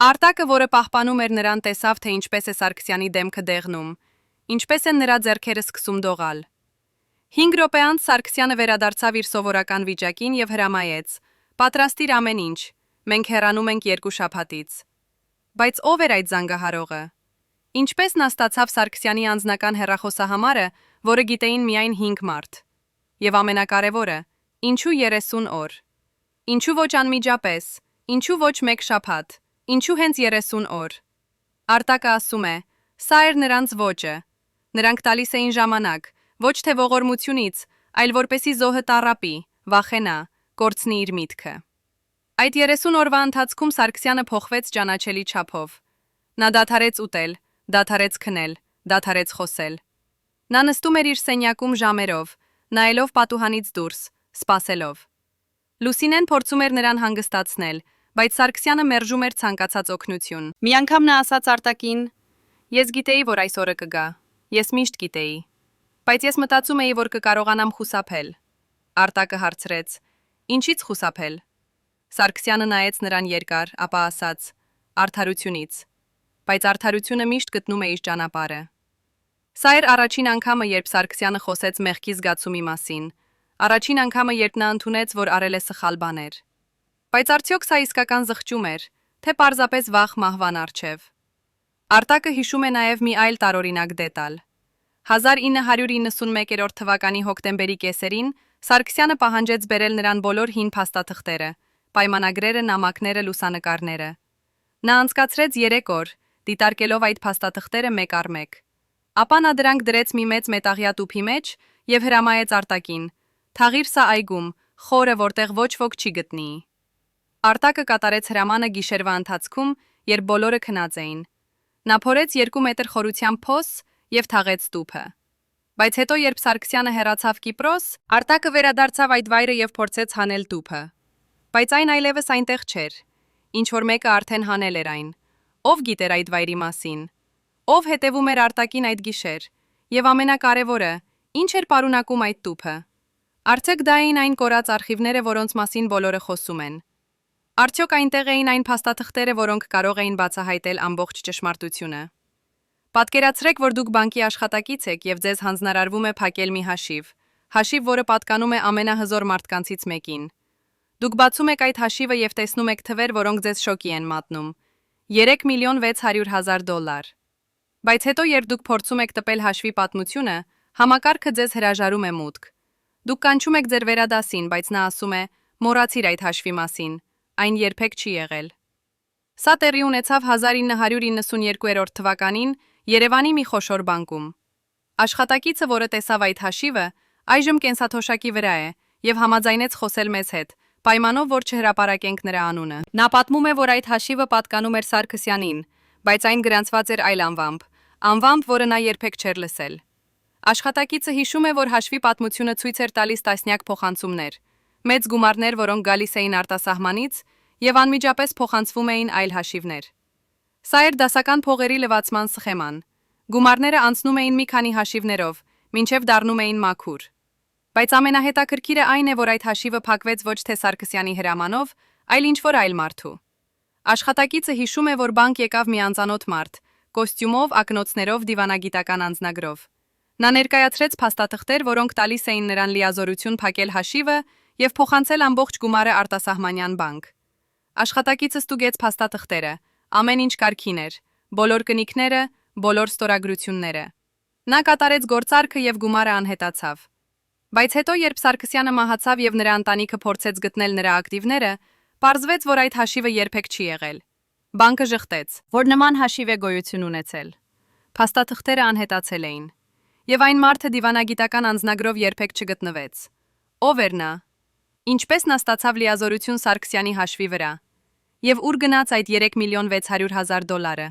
Արտակը, որը պահպանում էր նրան, տեսավ, թե ինչպես է Սարգսյանի դեմքը դեղնում, ինչպես են նրա ձեռքերը սկսում դողալ։ 5 րոպե անց Սարգսյանը վերադարձավ իր սովորական վիճակին եւ հրամայեց. «Պատրաստիր ամեն ինչ, մենք հեռանում ենք 2 շաբաթից»։ Բայց ով էր այդ զանգահարողը։ Ինչպես նա ստացավ Սարգսյանի անձնական հեռախոսահամարը, որը գիտեին միայն 5 մարդ։ Եվ ամենակարևորը, ինչու 30 օր։ Ինչու ոչ անմիջապես, ինչու ոչ 1 շաբաթ, ինչու հենց 30 օր։ Արտակը ասում է. «Սա էր նրանց ոճը։ Նրանք տալիս էին ժամանակ, ոչ թե ողորմությունից, այլ որպեսի զոհը տառապի, վախենա, կորցնի իր միտքը»։ Այդ 30 օրվա ընթացքում Սարգսյանը փոխվեց ճանաչելի չափով։ Նա դադարեց ուտել, դադարեց քնել, դադարեց խոսել։ Նա նստում էր իր սենյակում ժամերով, նայելով պատուհանից դուրս, սպասելով։ Լուսինեն փորձում էր նրան հանգստացնել, բայց Սարգսյանը մերժում էր ցանկացած օգնություն։ Մի անգամ նա ասաց Արտակին. «Ես գիտեի, որ այս օրը կգա։ Ես միշտ գիտեի։ Բայց ես մտածում էի, որ կկարողանամ խուսափել»։ Արտակը հարցրեց. «Ինչից խուսափել»։ Սարգսյանը նայեց նրան երկար, ապա ասաց. «Արդարությունից»։ Բայց արդարությունը միշտ գտնում է իր ճանապարհը։ Սա էր առաջին անգամը, երբ Սարգսյանը խոսեց մեղքի զգացումի մասին։ Առաջին անգամը, երբ նա ընդունեց, որ արել է սխալ բաներ։ Բայց արդյոք սա իսկական զղջում էր, թե պարզապես վախ մահվան առջև։ Արտակը հիշում է նաև մի այլ տարօրինակ դետալ։ 1991 թվականի հոկտեմբերի կեսերին Սարգսյանը պահանջեց բերել նրան բոլոր հին փաստաթղթերը, պայմանագրերը, նամակները, լուսանկարները։ Նա անցկացրեց 3 օր, դիտարկելով այդ փաստաթղթերը մեկ առ մեկ։ Ապա նա դրանք դրեց մի մեծ մետաղյա տուփի մեջ եւ հրամայեց Արտակին. «Թաղիր սա այգում, խորը, որտեղ ոչ ոք չի գտնի»։ Արտակը կատարեց հրամանը գիշերվա ընթացքում, երբ բոլորը քնած էին։ Նա փորեց 2 մետր խորությամբ փոս եւ թաղեց տուփը։ Բայց հետո երբ Սարգսյանը հեռացավ Կիպրոս, Արտակը վերադարձավ այդ վայրը եւ փորձեց հանել տուփը։ Բայց այն այլևս այնտեղ չէր։ Ինչ որ մեկը արդեն հանել էր այն։ Ով գիտեր այդ վայրի մասին։ Ով հետևում էր Արտակին այդ գիշեր։ Եվ ամենակարևորը, ինչ էր պարունակում այդ տուփը։ Արդյոք դա էին այն կորած արխիվները, որոնց մասին բոլորը խոսում են։ Արդյոք այնտեղ էին այն փաստաթղթերը, որոնք կարող էին բացահայտել ամբողջ ճշմարտությունը։ Պատկերացրեք, որ դուք բանկի աշխատակից եք եւ ձեզ հանձնարարվում է փակել մի հաշիվ, որը պատկանում է ամենահզոր մարդկանցից մեկին։ Դուք բացում եք այդ հաշիվը եւ տեսնում եք թվեր, որոնք ձեզ շոկի են մատնում։ 3.600.000 դոլար։ Բայց հետո, երբ դուք փորձում եք տպել հաշվի պատմությունը, համակարգը ձեզ հրաժարում է մուտք։ Դուք կանչում եք ձեր վերադասին, բայց նա ասում է. «Մոռացիր այդ հաշվի մասին, այն երբեք չի եղել»։ Սա տեղի ունեցավ 1992 թվականին Երևանի մի խոշոր բանկում։ Աշխատակիցը, որը տեսավ այդ հաշիվը, այժմ կենսաթոշակի վրա է եւ համաձայնեց խոսել մեզ հետ, պայմանով, որ չհրապարակենք նրա անունը։ Նա պատմում է, որ այդ հաշիվը պատկանում էր Սարգսյանին, բայց այն գրանցված էր այլ անվամբ, որը նա երբեք չէր լսել։ Աշխատակիցը հիշում է, որ հաշվի պատմությունը ցույց էր տալիս տասնյակ փոխանցումներ, մեծ գումարներ, որոնք գալիս էին արտասահմանից եւ անմիջապես փոխանցվում էին այլ հաշիվներ։ Սա էր դասական փողերի լվացման սխեման։ Գումարները անցնում էին մի քանի հաշիվներով, մինչև դառնում էին մաքուր։ Բայց ամենահետաքրքիրը այն է, որ այդ հաշիվը փակվեց ոչ թե Սարգսյանի հրամանով, այլ ինչ-որ այլ մարդու։ Աշխատակիցը հիշում է, որ բանկ եկավ մի անծանոթ մարդ, կոստյումով, ակնոցներով, դիվանագիտական անձնագրով։ Նա ներկայացրեց փաստաթղթեր, որոնք տալիս էին նրան լիազորություն փակել հաշիվը եւ փոխանցել ամբողջ գումարը արտասահմանյան բանկ։ Աշխատակիցը ստուգեց փաստաթղթերը, ամեն ինչ կարգին էր, բոլոր կնիքները, բոլոր ստորագրությունները։ Նա կատարեց գործարքը եւ գումարը անհետացավ։ Բայց հետո, երբ Սարգսյանը մահացավ եւ նրա ընտանիքը փորձեց գտնել նրա ակտիվները, պարզվեց, որ այդ հաշիվը երբեք չի եղել։ Բանկը ժխտեց, որ նման հաշիվ է գոյություն ունեցել։ Փաստաթղթերը անհետացել էին։ Եվ այն մարդը դիվանագիտական անձնագրով երբեք չգտնվեց։ Ով էր նա։ Ինչպես նա ստացավ լիազորություն Սարգսյանի հաշվի վրա։ Եվ ուր գնաց այդ 3.600.000 դոլարը։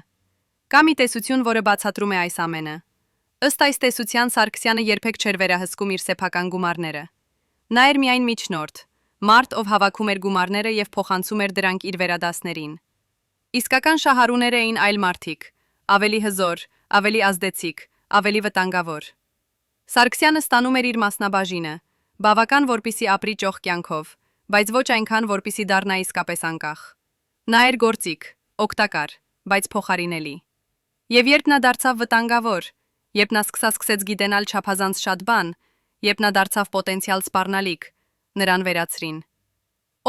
Կա մի տեսություն, որը բացատրում է այս ամենը։ Ըստ այս տեսության Սարգսյանը երբեք չէր վերահսկում իր սեփական գումարները։ Նա էր միայն միջնորդ, մարդ, ով հավաքում էր գումարները եւ փոխանցում էր դրանք իր վերադասներին։ Իսկական շահառուները էին այլ մարդիկ, ավելի հզոր, ավելի ազդեցիկ, ավելի վտանգավոր։ Սարգսյանը ստանում էր իր մասնաբաժինը, բավական, որպիսի ապրի ճոխ կյանքով, բայց ոչ այնքան, որպիսի դառնա իսկապես անկախ։ Նա էր գործիք, օգտակար, բայց փոխարինելի։ Եվ երբ նա դարձավ վտանգավոր, երբ նա սկսեց գիտենալ չափազանց շատ բան, երբ նա դարձավ պոտենցիալ սպառնալիք, նրան վերացրին։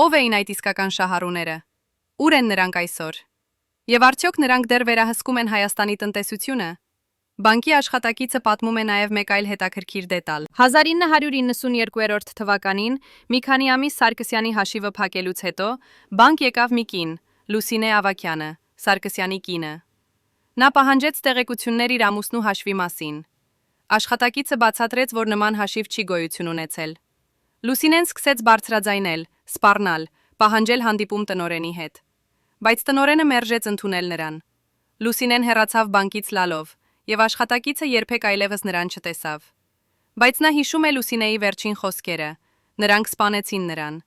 Ով էին այդ իսկական շահառուները։ Ուր են նրանք այսօր։ Եվ արդյոք նրանք դեռ վերահսկում են Հայաստանի տնտեսությունը։ Բանկի աշխատակիցը պատմում է նաև մեկ այլ հետաքրքիր դետալ։ 1992 թվականին, մի քանի ամիս Սարգսյանի հաշիվը փակելուց հետո, բանկ եկավ մի կին, Լուսինե Ավագյանը, Սարգսյանի կինը։ Նա պահանջեց տեղեկություններ իր ամուսնու հաշվի մասին։ Աշխատակիցը բացատրեց, որ նման հաշիվ չի գոյություն ունեցել։ Լուսինեն սկսեց բարձրաձայնել, սպառնալ, պահանջել հանդիպում տնօրենի հետ։ Բայց տնօրենը մերժեց ընդունել նրան։ Լուսինեն հեռացավ բանկից լալով, եւ աշխատակիցը երբեք այլևս նրան չտեսավ։ Բայց նա հիշում է Լուսինեի վերջին խոսքերը։ Նրանք սպանեցին նրան,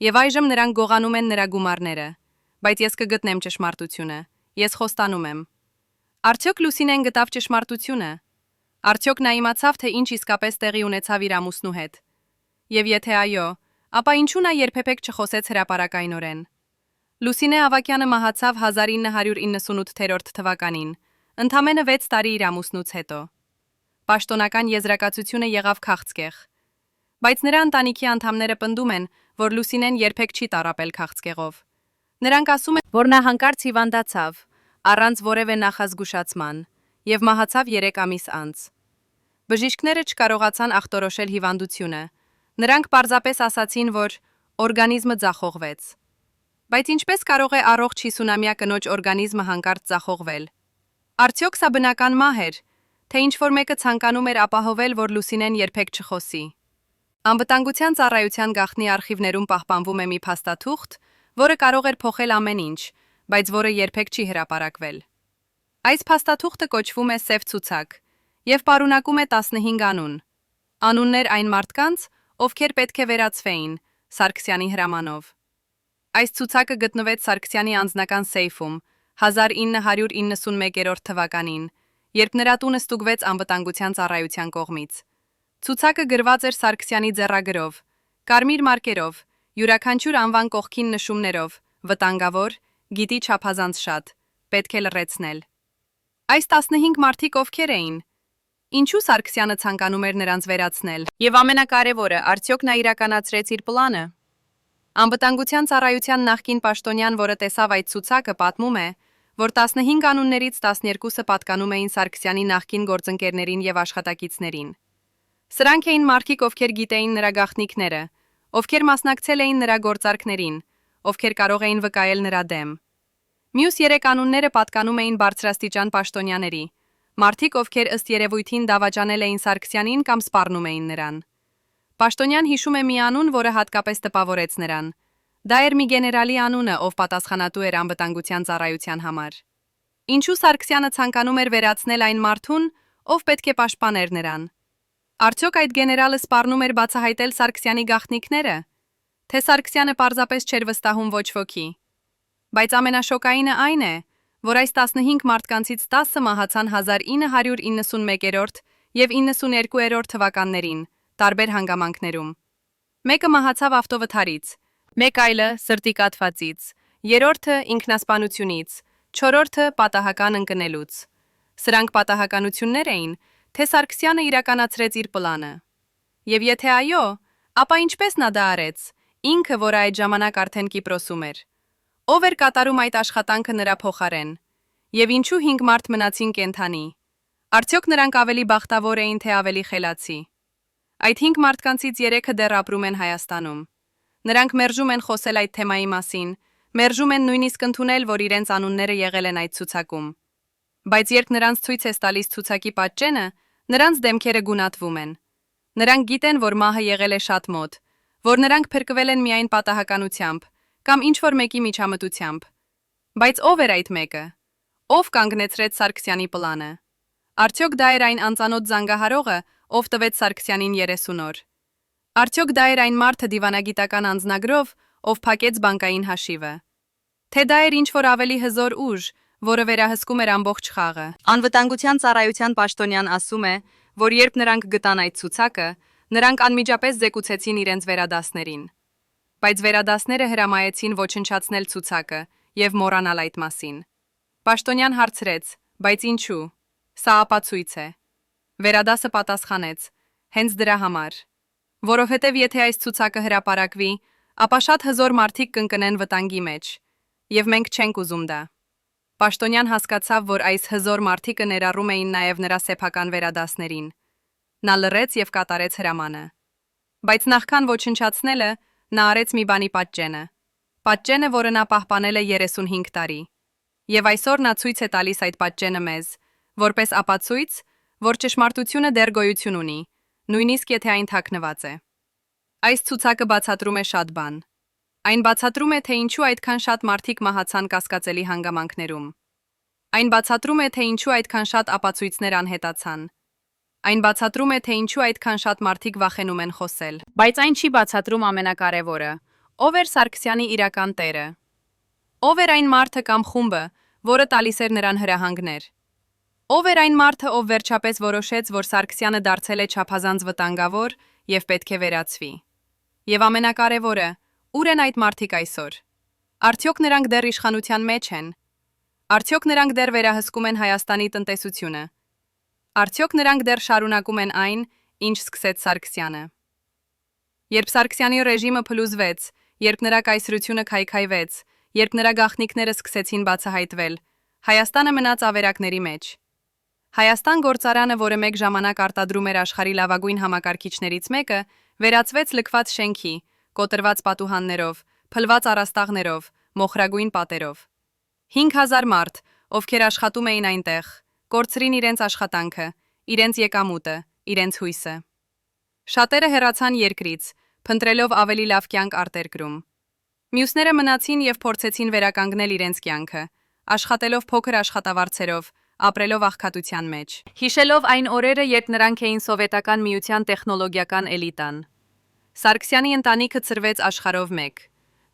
եւ այժմ նրանք գողանում են նրա գումարները։ Բայց ես կգտնեմ ճշմարտությունը։ Ես խոստանում եմ։ Արդյոք Լուսինեն գտավ ճշմարտությունը։ Արդյոք նա իմացավ, թե ինչ իսկապես տեղի ունեցավ իր ամուսնու հետ։ Եվ եթե այո, ապա ինչու նա երբեք չխոսեց հրապարակայնորեն։ Լուսինե Ավագյանը մահացավ 1998 թվականին, ընդամենը 6 տարի իր ամուսնուց հետո։ Պաշտոնական եզրակացությունը եղավ քաղցկեղ։ Բայց նրա ընտանիքի անդամները պնդում են, որ Լուսինեն երբեք չի տառապել քաղցկեղով։ Նրանք ասում են, որ նա հանկարծ հիվանդացավ, առանց որևէ նախազգուշացման, եւ մահացավ 3 ամիս անց։ Բժիշկները չկարողացան ախտորոշել հիվանդությունը։ Նրանք պարզապես ասացին, որ օրգանիզմը ձախողվեց։ Բայց ինչպես կարող է առողջ 50-ամյա կնոջ օրգանիզմը հանկարծ ձախողվել։ Արդյոք սա բնական մահ էր, թե ինչ-որ մեկը ցանկանում էր ապահովել, որ Լուսինեն երբեք չխոսի։ Անվտանգության ծառայության գաղտնի արխիվներում պահպանվում է մի փաստաթուղթ, որը կարող էր փոխել ամեն ինչ, բայց որը երբեք չի հրապարակվել։ Այս փաստաթուղթը կոչվում է «Սև ցուցակ» եւ պարունակում է 15 անուն։ Անուններ այն մարդկանց, ովքեր պետք է վերացվեին Սարգսյանի հրամանով։ Այս ցուցակը գտնվեց Սարգսյանի անձնական սեյֆում 1991 թվականին, երբ նրա տունը ստուգվեց անվտանգության ծառայության կողմից։ Ցուցակը գրված էր Սարգսյանի ձեռագրով, կարմիր մարկերով, յուրաքանչյուր անվան կողքին նշումներով, վտանգավոր, գիտի չափազանց շատ, պետք է լռեցնել։ Այս 15 մարդիկ ովքեր էին։ Ինչու Սարգսյանը ցանկանում էր նրանց վերացնել։ Եվ ամենակարևորը, արդյոք նա իրականացրեց իր պլանը։ Անվտանգության ծառայության նախկին պաշտոնյան, որը տեսավ այդ ցուցակը, պատմում է, որ 15 անուններից 12-ը պատկանում էին Սարգսյանի նախկին գործընկերներին եւ աշխատակիցներին։ Սրանք էին մարդիկ, ովքեր գիտեին նրա գաղտնիքները, ովքեր մասնակցել էին նրա գործարքներին, ովքեր կարող էին վկայել նրա դեմ։ Մյուս 3 անունները պատկանում էին բարձրաստիճան պաշտոնյաների, մարդիկ, ովքեր ըստ երևույթին դավաճանել էին Սարգսյանին կամ սպառնում էին նրան։ Պաշտոնյան հիշում է մի անուն, որը հատկապես տպավորեց նրան։ Դա էր մի գեներալի անունը, ով պատասխանատու էր անվտանգության ծառայության համար։ Ինչու Սարգսյանը ցանկանում էր վերացնել այն մարդուն, ով պետք է պաշտպաներ նրան։ Արդյոք այդ գեներալը սպառնում էր բացահայտել Սարգսյանի գաղտնիքները, թե Սարգսյանը պարզապես չէր վստահում ոչ ոքի։ Բայց ամենաշոկայինը այն է, որ այս 15 մարդկանցից 10-ը մահացան 1991 եւ 92 թվականներին, տարբեր հանգամանքներում։ Մեկը մահացավ ավտովթարից, մեկ այլը սրտի կաթվածից, երրորդը ինքնասպանությունից, չորրորդը պատահական ընկնելուց։ Սրանք պատահականություններ էին, թե Սարգսյանը իրականացրեց իր պլանը։ Եվ եթե այո, ապա ինչպես նա դա արեց, ինքը, որը այդ ժամանակ արդեն Կիպրոսում էր։ Ով էր կատարում այդ աշխատանքը նրա փոխարեն։ Եվ ինչու 5 մարդ մնացին կենդանի։ Արդյոք նրանք ավելի բախտավոր էին, թե ավելի խելացի։ Այդ 5 մարդկանցից 3-ը դեռ ապրում են Հայաստանում։ Նրանք մերժում են խոսել այդ թեմայի մասին, մերժում են նույնիսկ ընդունել, որ իրենց անունները եղել են այդ ցուցակում։ Բայց երբ նրանց ցույց է տալիս ցուցակի պատճենը, նրանց դեմքերը գունատվում են։ Նրանք գիտեն, որ մահը եղել է շատ մոտ, որ նրանք փրկվել են միայն պատահականությամբ կամ ինչ-որ մեկի միջամտությամբ։ Բայց ով էր այդ մեկը։ Ով կանգնեցրեց Սարգսյանի պլանը։ Արդյոք դա էր այն անծանոթ զանգահարողը, ով տվեց Սարգսյանին 30 օր։ Արդյոք դա էր այն մարդը դիվանագիտական անձնագրով, ով փակեց բանկային հաշիվը։ Թե դա էր ինչ-որ ավելի հզոր ուժ, որը վերահսկում էր ամբողջ խաղը։ Անվտանգության ծառայության պաշտոնյան ասում է, որ երբ նրանք գտան այդ ցուցակը, նրանք անմիջապես զեկուցեցին իրենց վերադասներին։ Բայց վերադասները հրամայեցին ոչնչացնել ցուցակը եւ մոռանալ այդ մասին։ Պաշտոնյան հարցրեց. բայց ինչու։ Սա ապացույց է։ Վերադասը պատասխանեց. հենց դրա համար։ Որովհետև եթե այս ցուցակը հրապարակվի, ապա շատ հզոր մարդիկ կընկնեն վտանգի մեջ, եւ մենք չենք ուզում դա։ Պաշտոնյան հասկացավ, որ այս հզոր մարդիկը ներառում էին նաև նրա սեփական վերադասներին։ Նա լռեց եւ կատարեց հրամանը։ Բայց նախքան ոչնչացնելը, նա արեց մի բանի պատճենը։ Պատճենը, որը նա պահպանել է 35 տարի։ Եվ այսօր նա ցույց է տալիս այդ պատճենը մեզ, որպես ապացույց, որ ճշմարտությունը դեռ գոյություն ունի, նույնիսկ եթե այն թաքնված է։ Այս ցուցակը բացատրում է շատ բան։ Այն բացատրում է, թե ինչու այդքան շատ մարդիկ մահացան կասկածելի հանգամանքներում։ Այն բացատրում է, թե ինչու այդքան շատ ապացույցներ անհետացան։ Այն բացատրում է, թե ինչու այդքան շատ մարդիկ վախենում են խոսել։ Բայց այն չի բացատրում ամենակարևորը։ Ով էր Սարգսյանի իրական տերը։ Ով էր այն մարդը կամ խումբը, որը տալիս էր նրան հրահանգներ։ Ով էր այն մարդը, ով վերջապես որոշեց, որ Սարգսյանը դարձել է չափազանց վտանգավոր եւ պետք է վերացվի։ Եվ ամենակարևորը, ուր են այդ մարդիկ այսօր։ Արդյոք նրանք դեռ իշխանության մեջ են։ Արդյոք նրանք դեռ վերահսկում են Հայաստանի տնտեսությունը։ Արդյոք նրանք դեռ շարունակում են այն, ինչ սկսեց Սարգսյանը։ Երբ Սարգսյանի ռեժիմը փլուզվեց, երբ նրա կայսրությունը քայքայվեց, երբ նրա գաղտնիքները սկսեցին բացահայտվել, Հայաստանը մնաց ավերակների մեջ։ Հայաստան գործարանը, որը մեկ ժամանակ արտադրում էր աշխարհի լավագույն համակարգիչներից մեկը, վերածվեց լքված շենքի, կոտրված պատուհաններով, փլված առաստաղներով, մոխրագույն պատերով։ 5000 մարդ, ովքեր աշխատում էին այնտեղ, կորցրին իրենց աշխատանքը, իրենց եկամուտը, իրենց հույսը։ Շատերը հեռացան երկրից, փնտրելով ավելի լավ կյանք արտերկրում։ Մյուսները մնացին եւ փորձեցին վերականգնել իրենց կյանքը, աշխատելով փոքր աշխատավարձերով, ապրելով աղքատության մեջ։ Հիշելով այն օրերը, երբ նրանք էին սովետական միության տեխնոլոգիական էլիտան։ Սարգսյանի ընտանիքը ծրվեց աշխարհով մեկ։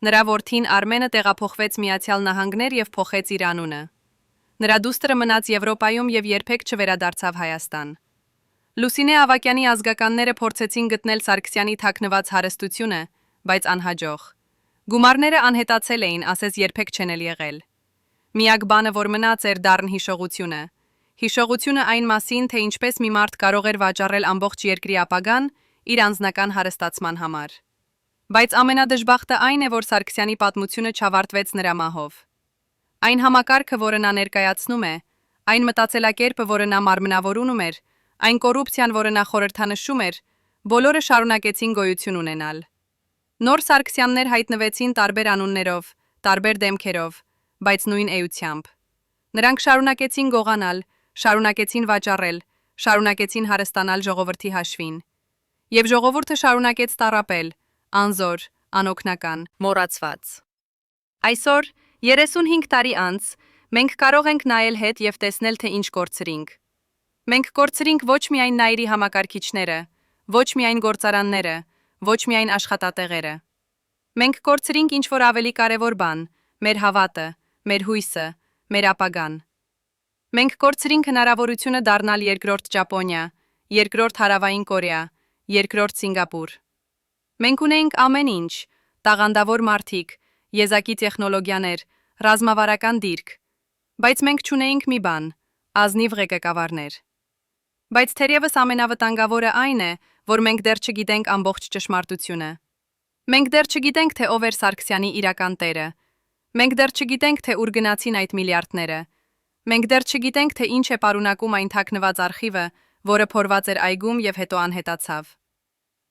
Նրա որդին Արմենը տեղափոխվեց Միացյալ Նահանգներ եւ փոխեց իր անունը։ Նրա դուստրը մնաց Եվրոպայում եւ երբեք չվերադարձավ Հայաստան։ Լուսինե Ավագյանի ազգականները փորձեցին գտնել Սարգսյանի թաքնված հարստությունը, բայց անհաջող։ Գումարները անհետացել էին, ասես երբեք չեն եղել։ Միակ բանը, որ մնաց էր դառն հիշողությունը։ Հիշողությունը այն մասին, թե ինչպես մի մարդ կարող էր վաճառել ամբողջ երկրի ապագան իր անձնական հարստացման համար։ Բայց ամենադժբախտը այն է, որ Սարգսյանի պատմությունը չավարտվեց նրա մահով։ Այն համակարգը, որը նա ներկայացնում է, այն մտածելակերպը, որը նա մարմնավորում էր, այն կոռուպցիան, որը նա խորհրդանշում էր, բոլորը շարունակեցին գոյություն ունենալ։ Նոր Սարգսյաններ հայտնվեցին տարբեր անուններով, տարբեր դեմքերով, բայց նույն էությամբ։ Նրանք շարունակեցին գողանալ, շարունակեցին վաճառել, շարունակեցին հարստանալ ժողովրդի հաշվին։ Եվ ժողովուրդը շարունակեց տառապել, անզոր, անօգնական, մոռացված։ Այսօր, 35 տարի անց, մենք կարող ենք նայել հետ եւ տեսնել, թե ինչ կորցրինք։ Մենք կորցրինք ոչ միայն նայրի համակարգիչները, ոչ միայն գործարանները, ոչ միայն աշխատատեղերը։ Մենք կորցրինք ինչ-որ ավելի կարևոր բան՝ մեր հավատը, մեր հույսը, մեր ապագան։ Մենք կորցրինք հնարավորությունը դառնալ երկրորդ Ճապոնիա, երկրորդ Հարավային Կորեա, երկրորդ Սինգապուր։ Մենք ունեինք ամեն ինչ՝ տաղանդավոր մարդիկ, եզակի տեխնոլոգիաներ, ռազմավարական դիրք, բայց մենք չունեինք մի բան՝ ազնիվ ղեկավարներ։ Բայց թերևս ամենավտանգավորը այն է, որ մենք դեռ չգիտենք ամբողջ ճշմարտությունը։ Մենք դեռ չգիտենք, թե ով էր Սարգսյանի իրական տերը։ Մենք դեռ չգիտենք, թե ուր գնացին այդ միլիարդները։ Մենք դեռ չգիտենք, թե ինչ է պարունակում այն թաքնված արխիվը, որը փորված էր այգում եւ հետո անհետացավ։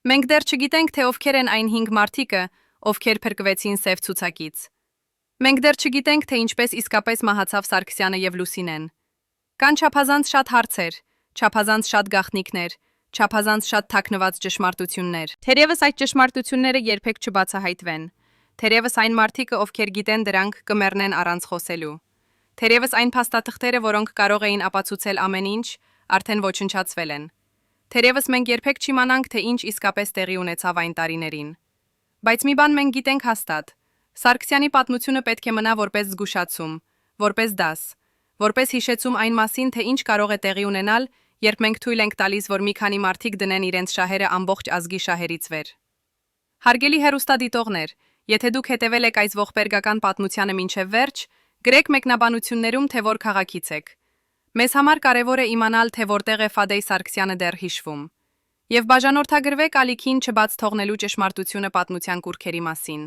Մենք դեռ չգիտենք, թե ովքեր են այն 5 մարդիկը, ովքեր փրկվեցին սև ցուցակից։ Մենք դեռ չգիտենք, թե ինչպես իսկապես մահացավ Սարգսյանը եւ Լուսինեն։ Կան չափազանց շատ հարցեր, չափազանց շատ գաղտնիքներ, չափազանց շատ թաքնված ճշմարտություններ։ Թերևս այդ ճշմարտությունները երբեք չբացահայտվեն։ Թերևս այն մարդիկը, ովքեր գիտեն դրանք, կմեռնեն առանց խոսելու։ Թերևս այն փաստաթղթերը, որոնք կարող էին ապացուցել ամեն ինչ, արդեն ոչնչացվել են։ Թերևս մենք երբեք չիմանանք, թե ինչ իսկապես տեղի ունեցավ այն տարիներին։ Բայց մի բան մենք գիտենք հաստատ. Սարգսյանի պատմությունը պետք է մնա որպես զգուշացում, որպես դաս, որպես հիշեցում այն մասին, թե ինչ կարող է տեղի ունենալ, երբ մենք թույլ ենք տալիս, որ մի քանի մարդիկ դնեն իրենց շահերը ամբողջ ազգի շահերից վեր։ Հարգելի հեռուստադիտողներ, եթե դուք հետևել եք այս ողբերգական պատմությանը մինչև վերջ, գրեք մեկնաբանություններում, թե որ քաղաքից եք։ Մեզ համար կարևոր է իմանալ, թե որտեղ է Ֆադեյ Սարգսյանը դեռ հիշվում։ Եվ բաժանորդագրվեք ալիքին չբաց թողնելու ճշմարտությունը պատմության կուռքերի մասին։